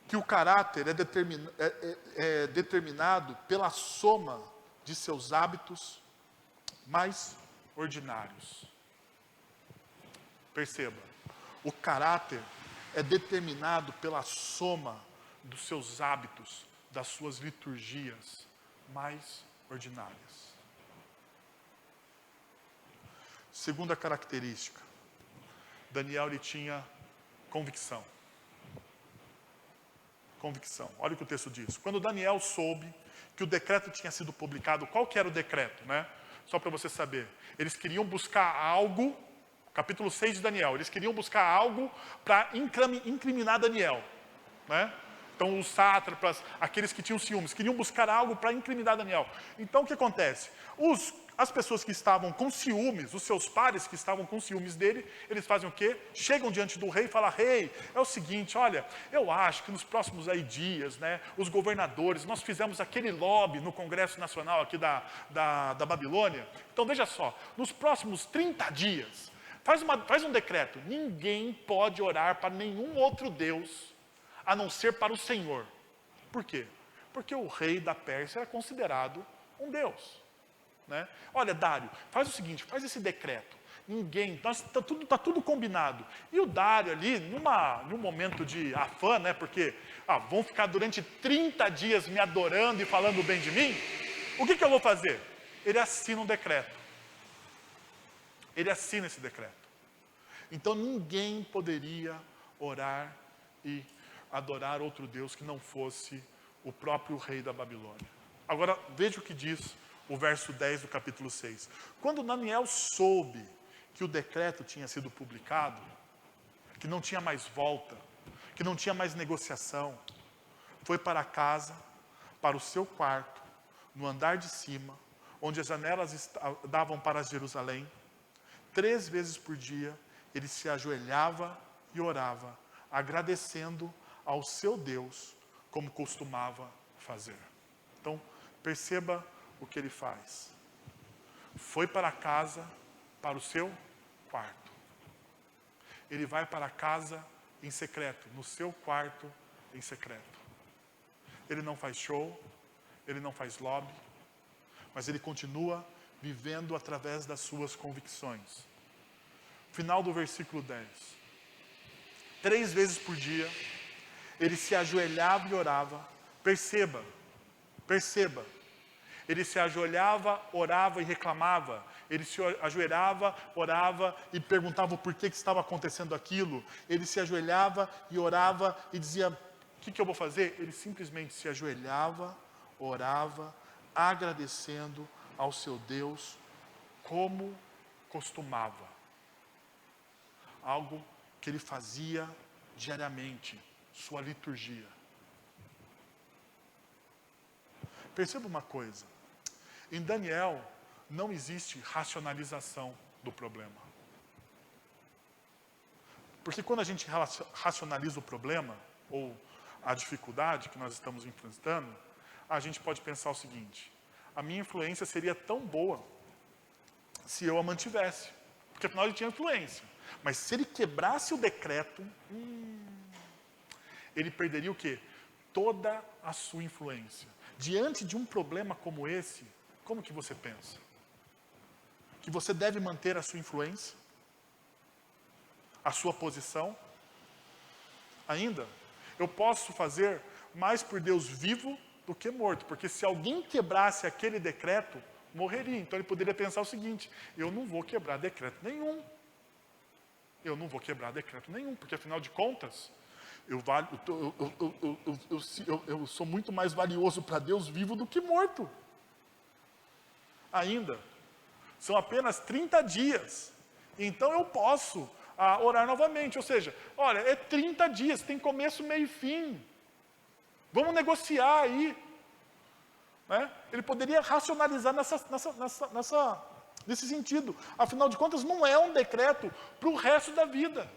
Speaker 1: que o caráter é determinado pela soma de seus hábitos mais ordinários. Perceba, o caráter é determinado pela soma dos seus hábitos, das suas liturgias mais ordinárias. Segunda característica, Daniel ele tinha convicção. Convicção. Olha o que o texto diz. Quando Daniel soube que o decreto tinha sido publicado, qual que era o decreto, né? Só para você saber. Eles queriam buscar algo, capítulo 6 de Daniel, eles queriam buscar algo para incriminar Daniel, né? Então os sátrapas, aqueles que tinham ciúmes, queriam buscar algo para incriminar Daniel. Então o que acontece? As pessoas que estavam com ciúmes, os seus pares que estavam com ciúmes dele, eles fazem o quê? Chegam diante do rei e falam: rei, é o seguinte, olha, eu acho que nos próximos dias, né, os governadores, nós fizemos aquele lobby no Congresso Nacional aqui da Babilônia. Então veja só, nos próximos 30 dias, faz um decreto, ninguém pode orar para nenhum outro Deus, a não ser para o Senhor. Por quê? Porque o rei da Pérsia era considerado um Deus. Né? Olha, Dário, faz o seguinte, faz esse decreto. Ninguém, está tudo combinado. E o Dário ali, num momento de afã, né? Porque vão ficar durante 30 dias me adorando e falando bem de mim. O que eu vou fazer? Ele assina um decreto. Ele assina esse decreto. Então ninguém poderia orar e adorar outro Deus que não fosse o próprio rei da Babilônia. Agora, veja o que diz o verso 10 do capítulo 6. Quando Daniel soube que o decreto tinha sido publicado, que não tinha mais volta, que não tinha mais negociação, foi para casa, para o seu quarto, no andar de cima, onde as janelas davam para Jerusalém. 3 vezes por dia, ele se ajoelhava e orava, agradecendo ao seu Deus como costumava fazer. Então, perceba o que ele faz. Foi para casa, para o seu quarto. Ele vai para casa em secreto, no seu quarto em secreto. Ele não faz show, ele não faz lobby, mas ele continua vivendo através das suas convicções. Final do versículo 10. 3 vezes por dia, ele se ajoelhava e orava. Perceba. Ele se ajoelhava, orava e reclamava. Ele se ajoelhava, orava e perguntava o porquê que estava acontecendo aquilo. Ele se ajoelhava e orava e dizia, o que eu vou fazer? Ele simplesmente se ajoelhava, orava, agradecendo ao seu Deus como costumava. Algo que ele fazia diariamente, sua liturgia. Perceba uma coisa, em Daniel não existe racionalização do problema. Porque quando a gente racionaliza o problema, ou a dificuldade que nós estamos enfrentando, a gente pode pensar o seguinte, a minha influência seria tão boa se eu a mantivesse, porque afinal ele tinha influência. Mas se ele quebrasse o decreto, ele perderia o quê? Toda a sua influência. Diante de um problema como esse, como que você pensa? Que você deve manter a sua influência? A sua posição? Ainda, eu posso fazer mais por Deus vivo do que morto, porque se alguém quebrasse aquele decreto, morreria. Então ele poderia pensar o seguinte, eu não vou quebrar decreto nenhum. Porque afinal de contas, eu sou muito mais valioso para Deus vivo do que morto. Ainda, são apenas 30 dias. Então eu posso orar novamente. Ou seja, olha, é 30 dias, tem começo, meio e fim. Vamos negociar aí. Né? Ele poderia racionalizar nesse sentido. Afinal de contas, não é um decreto para o resto da vida.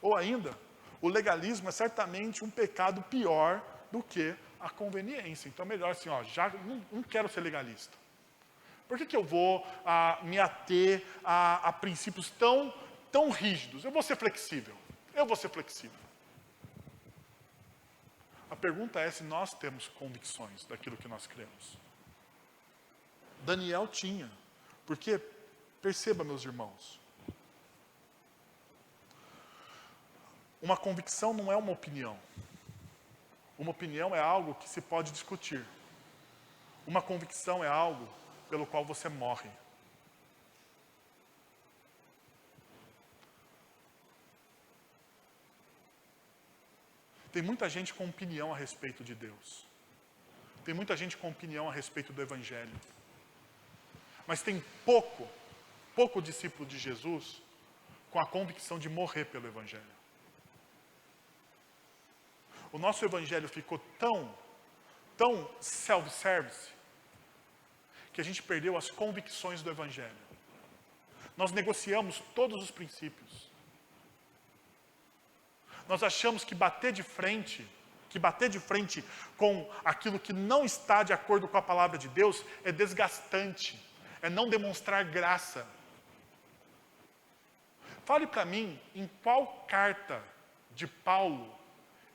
Speaker 1: Ou ainda, o legalismo é certamente um pecado pior do que a conveniência. Então é melhor assim, já não quero ser legalista. Por que eu vou me ater a princípios tão rígidos? Eu vou ser flexível. A pergunta é se nós temos convicções daquilo que nós cremos. Daniel tinha. Porque, perceba, meus irmãos, uma convicção não é uma opinião. Uma opinião é algo que se pode discutir. Uma convicção é algo pelo qual você morre. Tem muita gente com opinião a respeito de Deus. Tem muita gente com opinião a respeito do Evangelho. Mas tem pouco discípulo de Jesus com a convicção de morrer pelo Evangelho. O nosso Evangelho ficou tão self-service, que a gente perdeu as convicções do Evangelho. Nós negociamos todos os princípios. Nós achamos que bater de frente com aquilo que não está de acordo com a palavra de Deus é desgastante, é não demonstrar graça. Fale para mim em qual carta de Paulo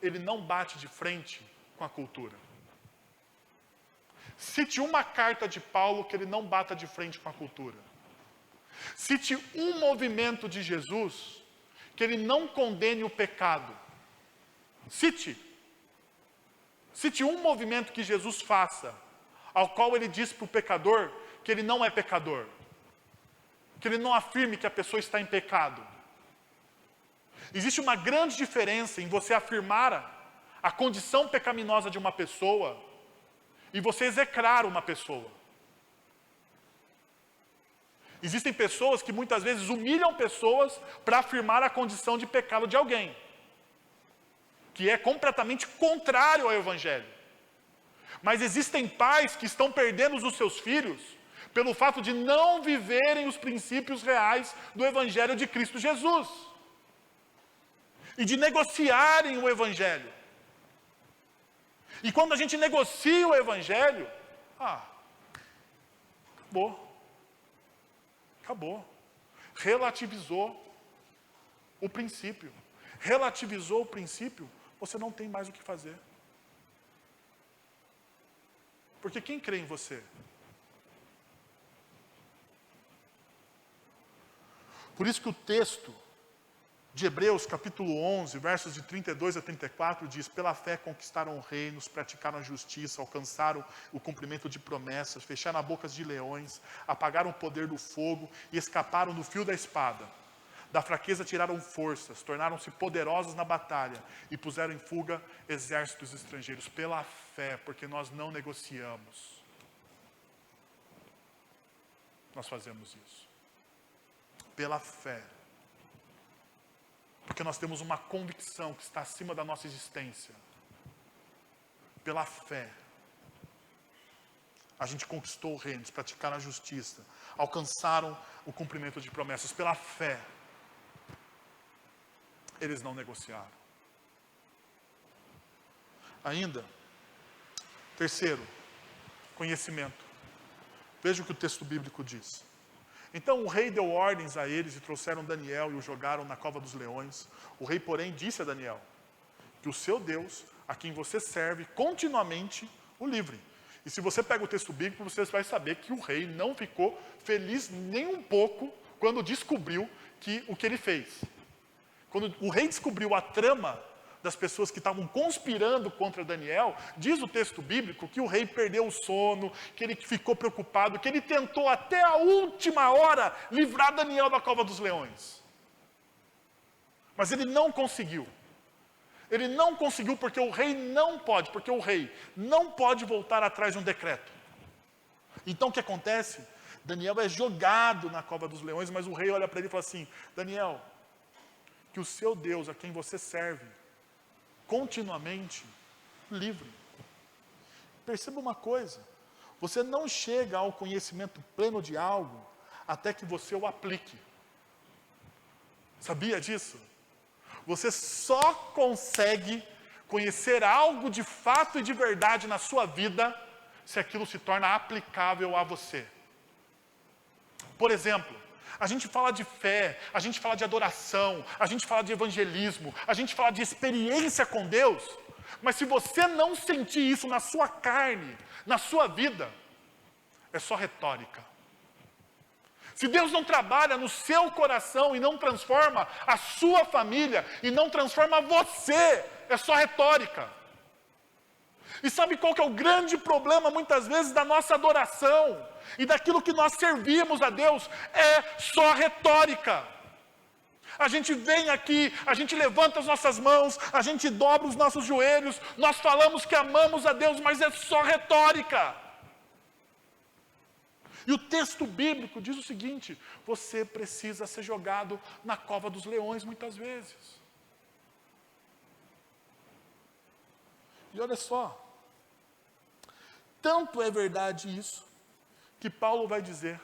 Speaker 1: ele não bate de frente com a cultura. Cite uma carta de Paulo que ele não bata de frente com a cultura. Cite um movimento de Jesus que ele não condene o pecado. Cite um movimento que Jesus faça, ao qual ele diz para o pecador que ele não é pecador. Que ele não afirme que a pessoa está em pecado. Existe uma grande diferença em você afirmar a condição pecaminosa de uma pessoa e você execrar uma pessoa. Existem pessoas que muitas vezes humilham pessoas para afirmar a condição de pecado de alguém, que é completamente contrário ao Evangelho. Mas existem pais que estão perdendo os seus filhos pelo fato de não viverem os princípios reais do Evangelho de Cristo Jesus. e de negociarem o Evangelho. E quando a gente negocia o Evangelho, acabou. Relativizou o princípio. Relativizou o princípio, você não tem mais o que fazer. Porque quem crê em você? Por isso que o texto de Hebreus, capítulo 11, versos de 32 a 34, diz: pela fé conquistaram reinos, praticaram a justiça, alcançaram o cumprimento de promessas, fecharam bocas de leões, apagaram o poder do fogo e escaparam do fio da espada. Da fraqueza tiraram forças, tornaram-se poderosos na batalha e puseram em fuga exércitos estrangeiros. Pela fé, porque nós não negociamos. Nós fazemos isso. Pela fé. Porque nós temos uma convicção que está acima da nossa existência. Pela fé. A gente conquistou o reino, praticaram a justiça, alcançaram o cumprimento de promessas. Pela fé. Eles não negociaram. Ainda, terceiro, conhecimento. Veja o que o texto bíblico diz. Então o rei deu ordens a eles e trouxeram Daniel e o jogaram na cova dos leões. O rei, porém, disse a Daniel que o seu Deus, a quem você serve continuamente, o livre. E se você pega o texto bíblico, você vai saber que o rei não ficou feliz nem um pouco quando descobriu o que ele fez. Quando o rei descobriu a trama das pessoas que estavam conspirando contra Daniel, diz o texto bíblico que o rei perdeu o sono, que ele ficou preocupado, que ele tentou até a última hora livrar Daniel da cova dos leões. Mas ele não conseguiu. Ele não conseguiu porque o rei não pode voltar atrás de um decreto. Então o que acontece? Daniel é jogado na cova dos leões, mas o rei olha para ele e fala assim: Daniel, que o seu Deus, a quem você serve, continuamente livre. Perceba uma coisa: você não chega ao conhecimento pleno de algo até que você o aplique. Sabia disso? Você só consegue conhecer algo de fato e de verdade na sua vida se aquilo se torna aplicável a você. Por exemplo, a gente fala de fé, a gente fala de adoração, a gente fala de evangelismo, a gente fala de experiência com Deus, mas se você não sentir isso na sua carne, na sua vida, é só retórica. Se Deus não trabalha no seu coração e não transforma a sua família e não transforma você, é só retórica. E sabe qual que é o grande problema muitas vezes da nossa adoração e daquilo que nós servimos a Deus? É só retórica. A gente vem aqui, a gente levanta as nossas mãos, a gente dobra os nossos joelhos, nós falamos que amamos a Deus, mas é só retórica. E o texto bíblico diz o seguinte: você precisa ser jogado na cova dos leões muitas vezes. E olha só, tanto é verdade isso, que Paulo vai dizer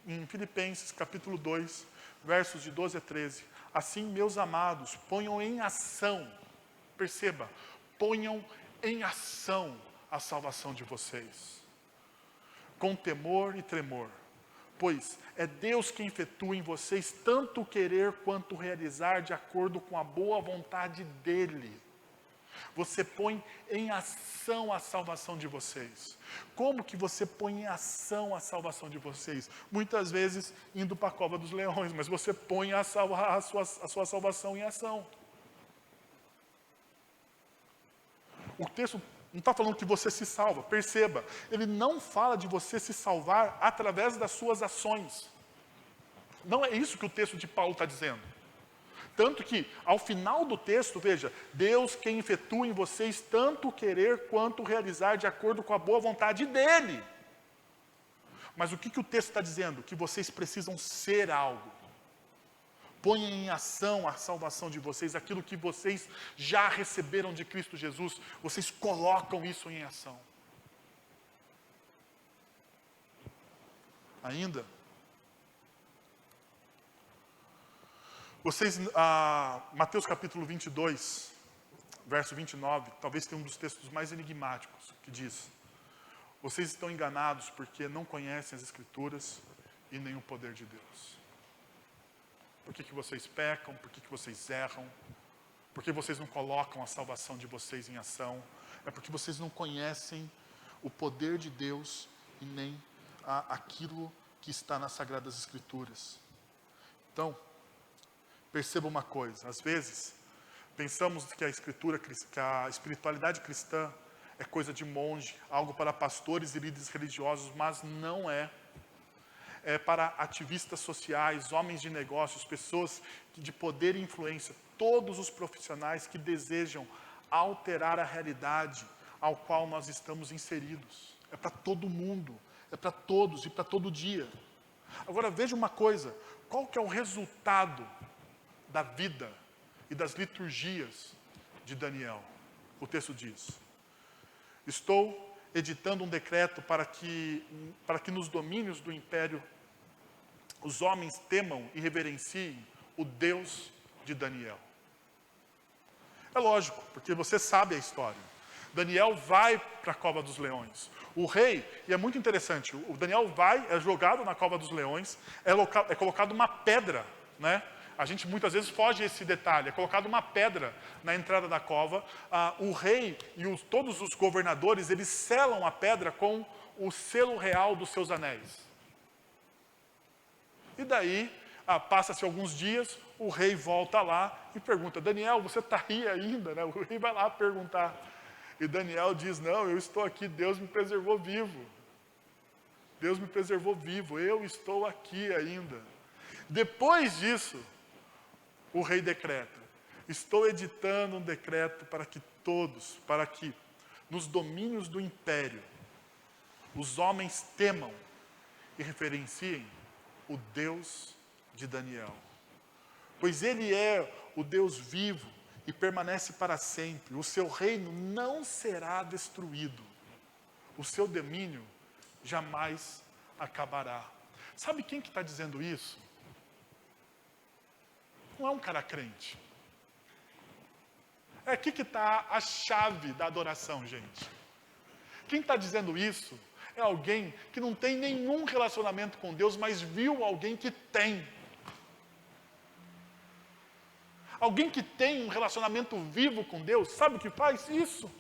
Speaker 1: em Filipenses capítulo 2, versos de 12 a 13, assim, meus amados, ponham em ação, perceba, ponham em ação a salvação de vocês, com temor e tremor, pois é Deus quem efetua em vocês tanto querer quanto realizar de acordo com a boa vontade dEle. Você põe em ação a salvação de vocês. Como que você põe em ação a salvação de vocês? Muitas vezes indo para a cova dos leões, mas você põe a sua salvação em ação. O texto não está falando que você se salva, perceba, ele não fala de você se salvar através das suas ações. Não é isso que o texto de Paulo está dizendo. Tanto que, ao final do texto, veja, Deus quem efetua em vocês tanto querer quanto realizar de acordo com a boa vontade dEle. Mas o que o texto está dizendo? Que vocês precisam ser algo. Ponham em ação a salvação de vocês, aquilo que vocês já receberam de Cristo Jesus, vocês colocam isso em ação. Ainda, Mateus capítulo 22, verso 29, talvez tenha um dos textos mais enigmáticos, que diz: vocês estão enganados porque não conhecem as Escrituras e nem o poder de Deus. Por que vocês pecam? Por que vocês erram? Por que vocês não colocam a salvação de vocês em ação? É porque vocês não conhecem o poder de Deus e nem aquilo que está nas Sagradas Escrituras. Então, perceba uma coisa. Às vezes, pensamos que a espiritualidade cristã é coisa de monge, algo para pastores e líderes religiosos, mas não é. É para ativistas sociais, homens de negócios, pessoas de poder e influência, todos os profissionais que desejam alterar a realidade ao qual nós estamos inseridos. É para todo mundo, é para todos e para todo dia. Agora veja uma coisa, qual que é o resultado da vida e das liturgias de Daniel? O texto diz: estou editando um decreto para que nos domínios do império os homens temam e reverenciem o Deus de Daniel. É lógico, porque você sabe a história. Daniel vai para a cova dos leões. O rei, e é muito interessante, o Daniel é jogado na cova dos leões, é colocado uma pedra, né? A gente muitas vezes foge a esse detalhe. É colocado uma pedra na entrada da cova. O rei e todos os governadores, eles selam a pedra com o selo real dos seus anéis. E daí, passa-se alguns dias, o rei volta lá e pergunta: Daniel, você está aí ainda? Né? O rei vai lá perguntar. E Daniel diz: não, eu estou aqui, Deus me preservou vivo. Deus me preservou vivo, eu estou aqui ainda. Depois disso, o rei decreta: estou editando um decreto para que nos domínios do império, os homens temam e reverenciem o Deus de Daniel. Pois ele é o Deus vivo e permanece para sempre. O seu reino não será destruído. O seu domínio jamais acabará. Sabe quem que está dizendo isso? Não é um cara crente. É aqui que está a chave da adoração, gente. Quem está dizendo isso é alguém que não tem nenhum relacionamento com Deus, mas viu alguém que tem. Alguém que tem um relacionamento vivo com Deus, sabe o que faz? Isso.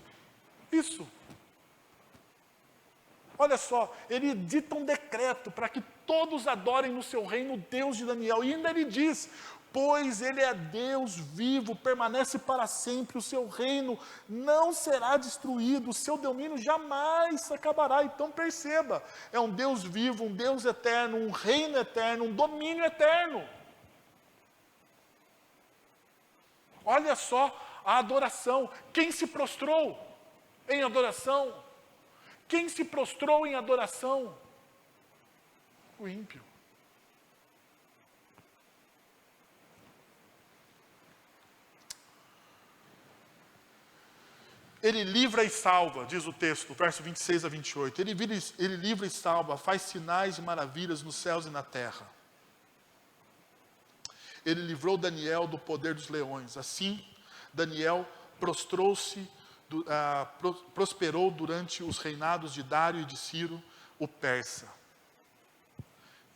Speaker 1: Olha só, ele edita um decreto para que todos adorem no seu reino o Deus de Daniel. E ainda ele diz: pois ele é Deus vivo, permanece para sempre, o seu reino não será destruído, o seu domínio jamais acabará. Então perceba, é um Deus vivo, um Deus eterno, um reino eterno, um domínio eterno. Olha só a adoração. Quem se prostrou em adoração? Quem se prostrou em adoração? O ímpio. Ele livra e salva, diz o texto, verso 26 a 28. Ele livra e salva, faz sinais e maravilhas nos céus e na terra. Ele livrou Daniel do poder dos leões. Assim, Daniel prosperou durante os reinados de Dário e de Ciro, o persa.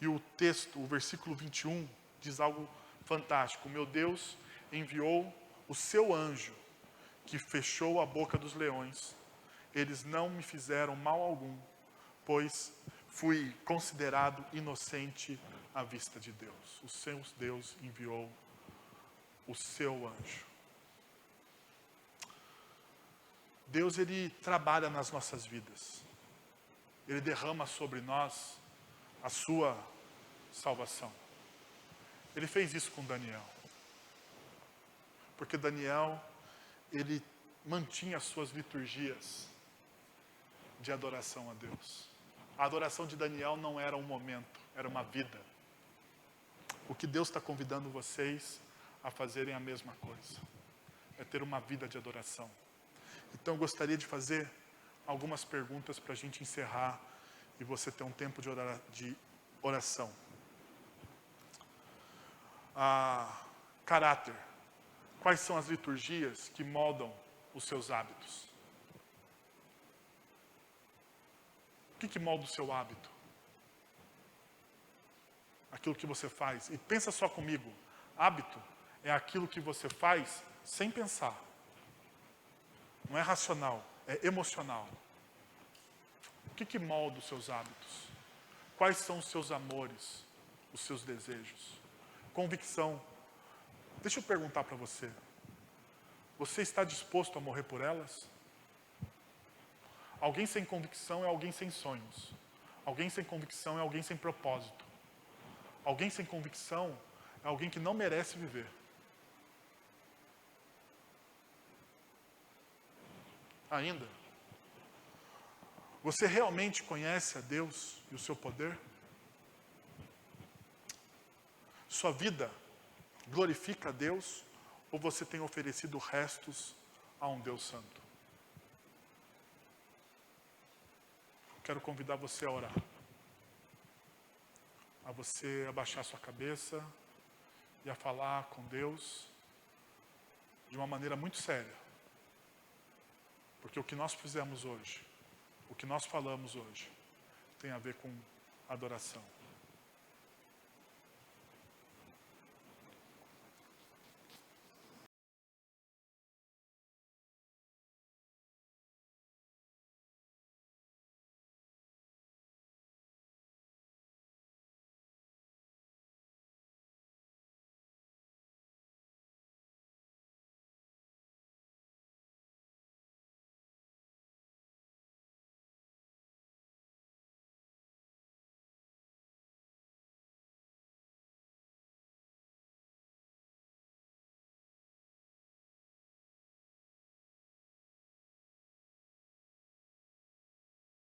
Speaker 1: E o texto, o versículo 21, diz algo fantástico. Meu Deus enviou o seu anjo, que fechou a boca dos leões. Eles não me fizeram mal algum, pois fui considerado inocente à vista de Deus. O seu Deus enviou o seu anjo. Deus, ele trabalha nas nossas vidas. Ele derrama sobre nós a sua salvação. Ele fez isso com Daniel. Porque Daniel, ele mantinha as suas liturgias de adoração a Deus. A adoração de Daniel não era um momento, era uma vida. O que Deus está convidando vocês a fazerem a mesma coisa. É ter uma vida de adoração. Então eu gostaria de fazer algumas perguntas para a gente encerrar e você ter um tempo de oração. Caráter. Quais são as liturgias que moldam os seus hábitos? O que molda o seu hábito? Aquilo que você faz. E pensa só comigo. Hábito é aquilo que você faz sem pensar. Não é racional, é emocional. O que molda os seus hábitos? Quais são os seus amores, os seus desejos? Convicção. Deixa eu perguntar para você. Você está disposto a morrer por elas? Alguém sem convicção é alguém sem sonhos. Alguém sem convicção é alguém sem propósito. Alguém sem convicção é alguém que não merece viver. Ainda, você realmente conhece a Deus e o seu poder? Sua vida glorifica a Deus ou você tem oferecido restos a um Deus santo? Quero convidar você a orar. A você abaixar sua cabeça e a falar com Deus de uma maneira muito séria. Porque o que nós fizemos hoje, o que nós falamos hoje, tem a ver com adoração.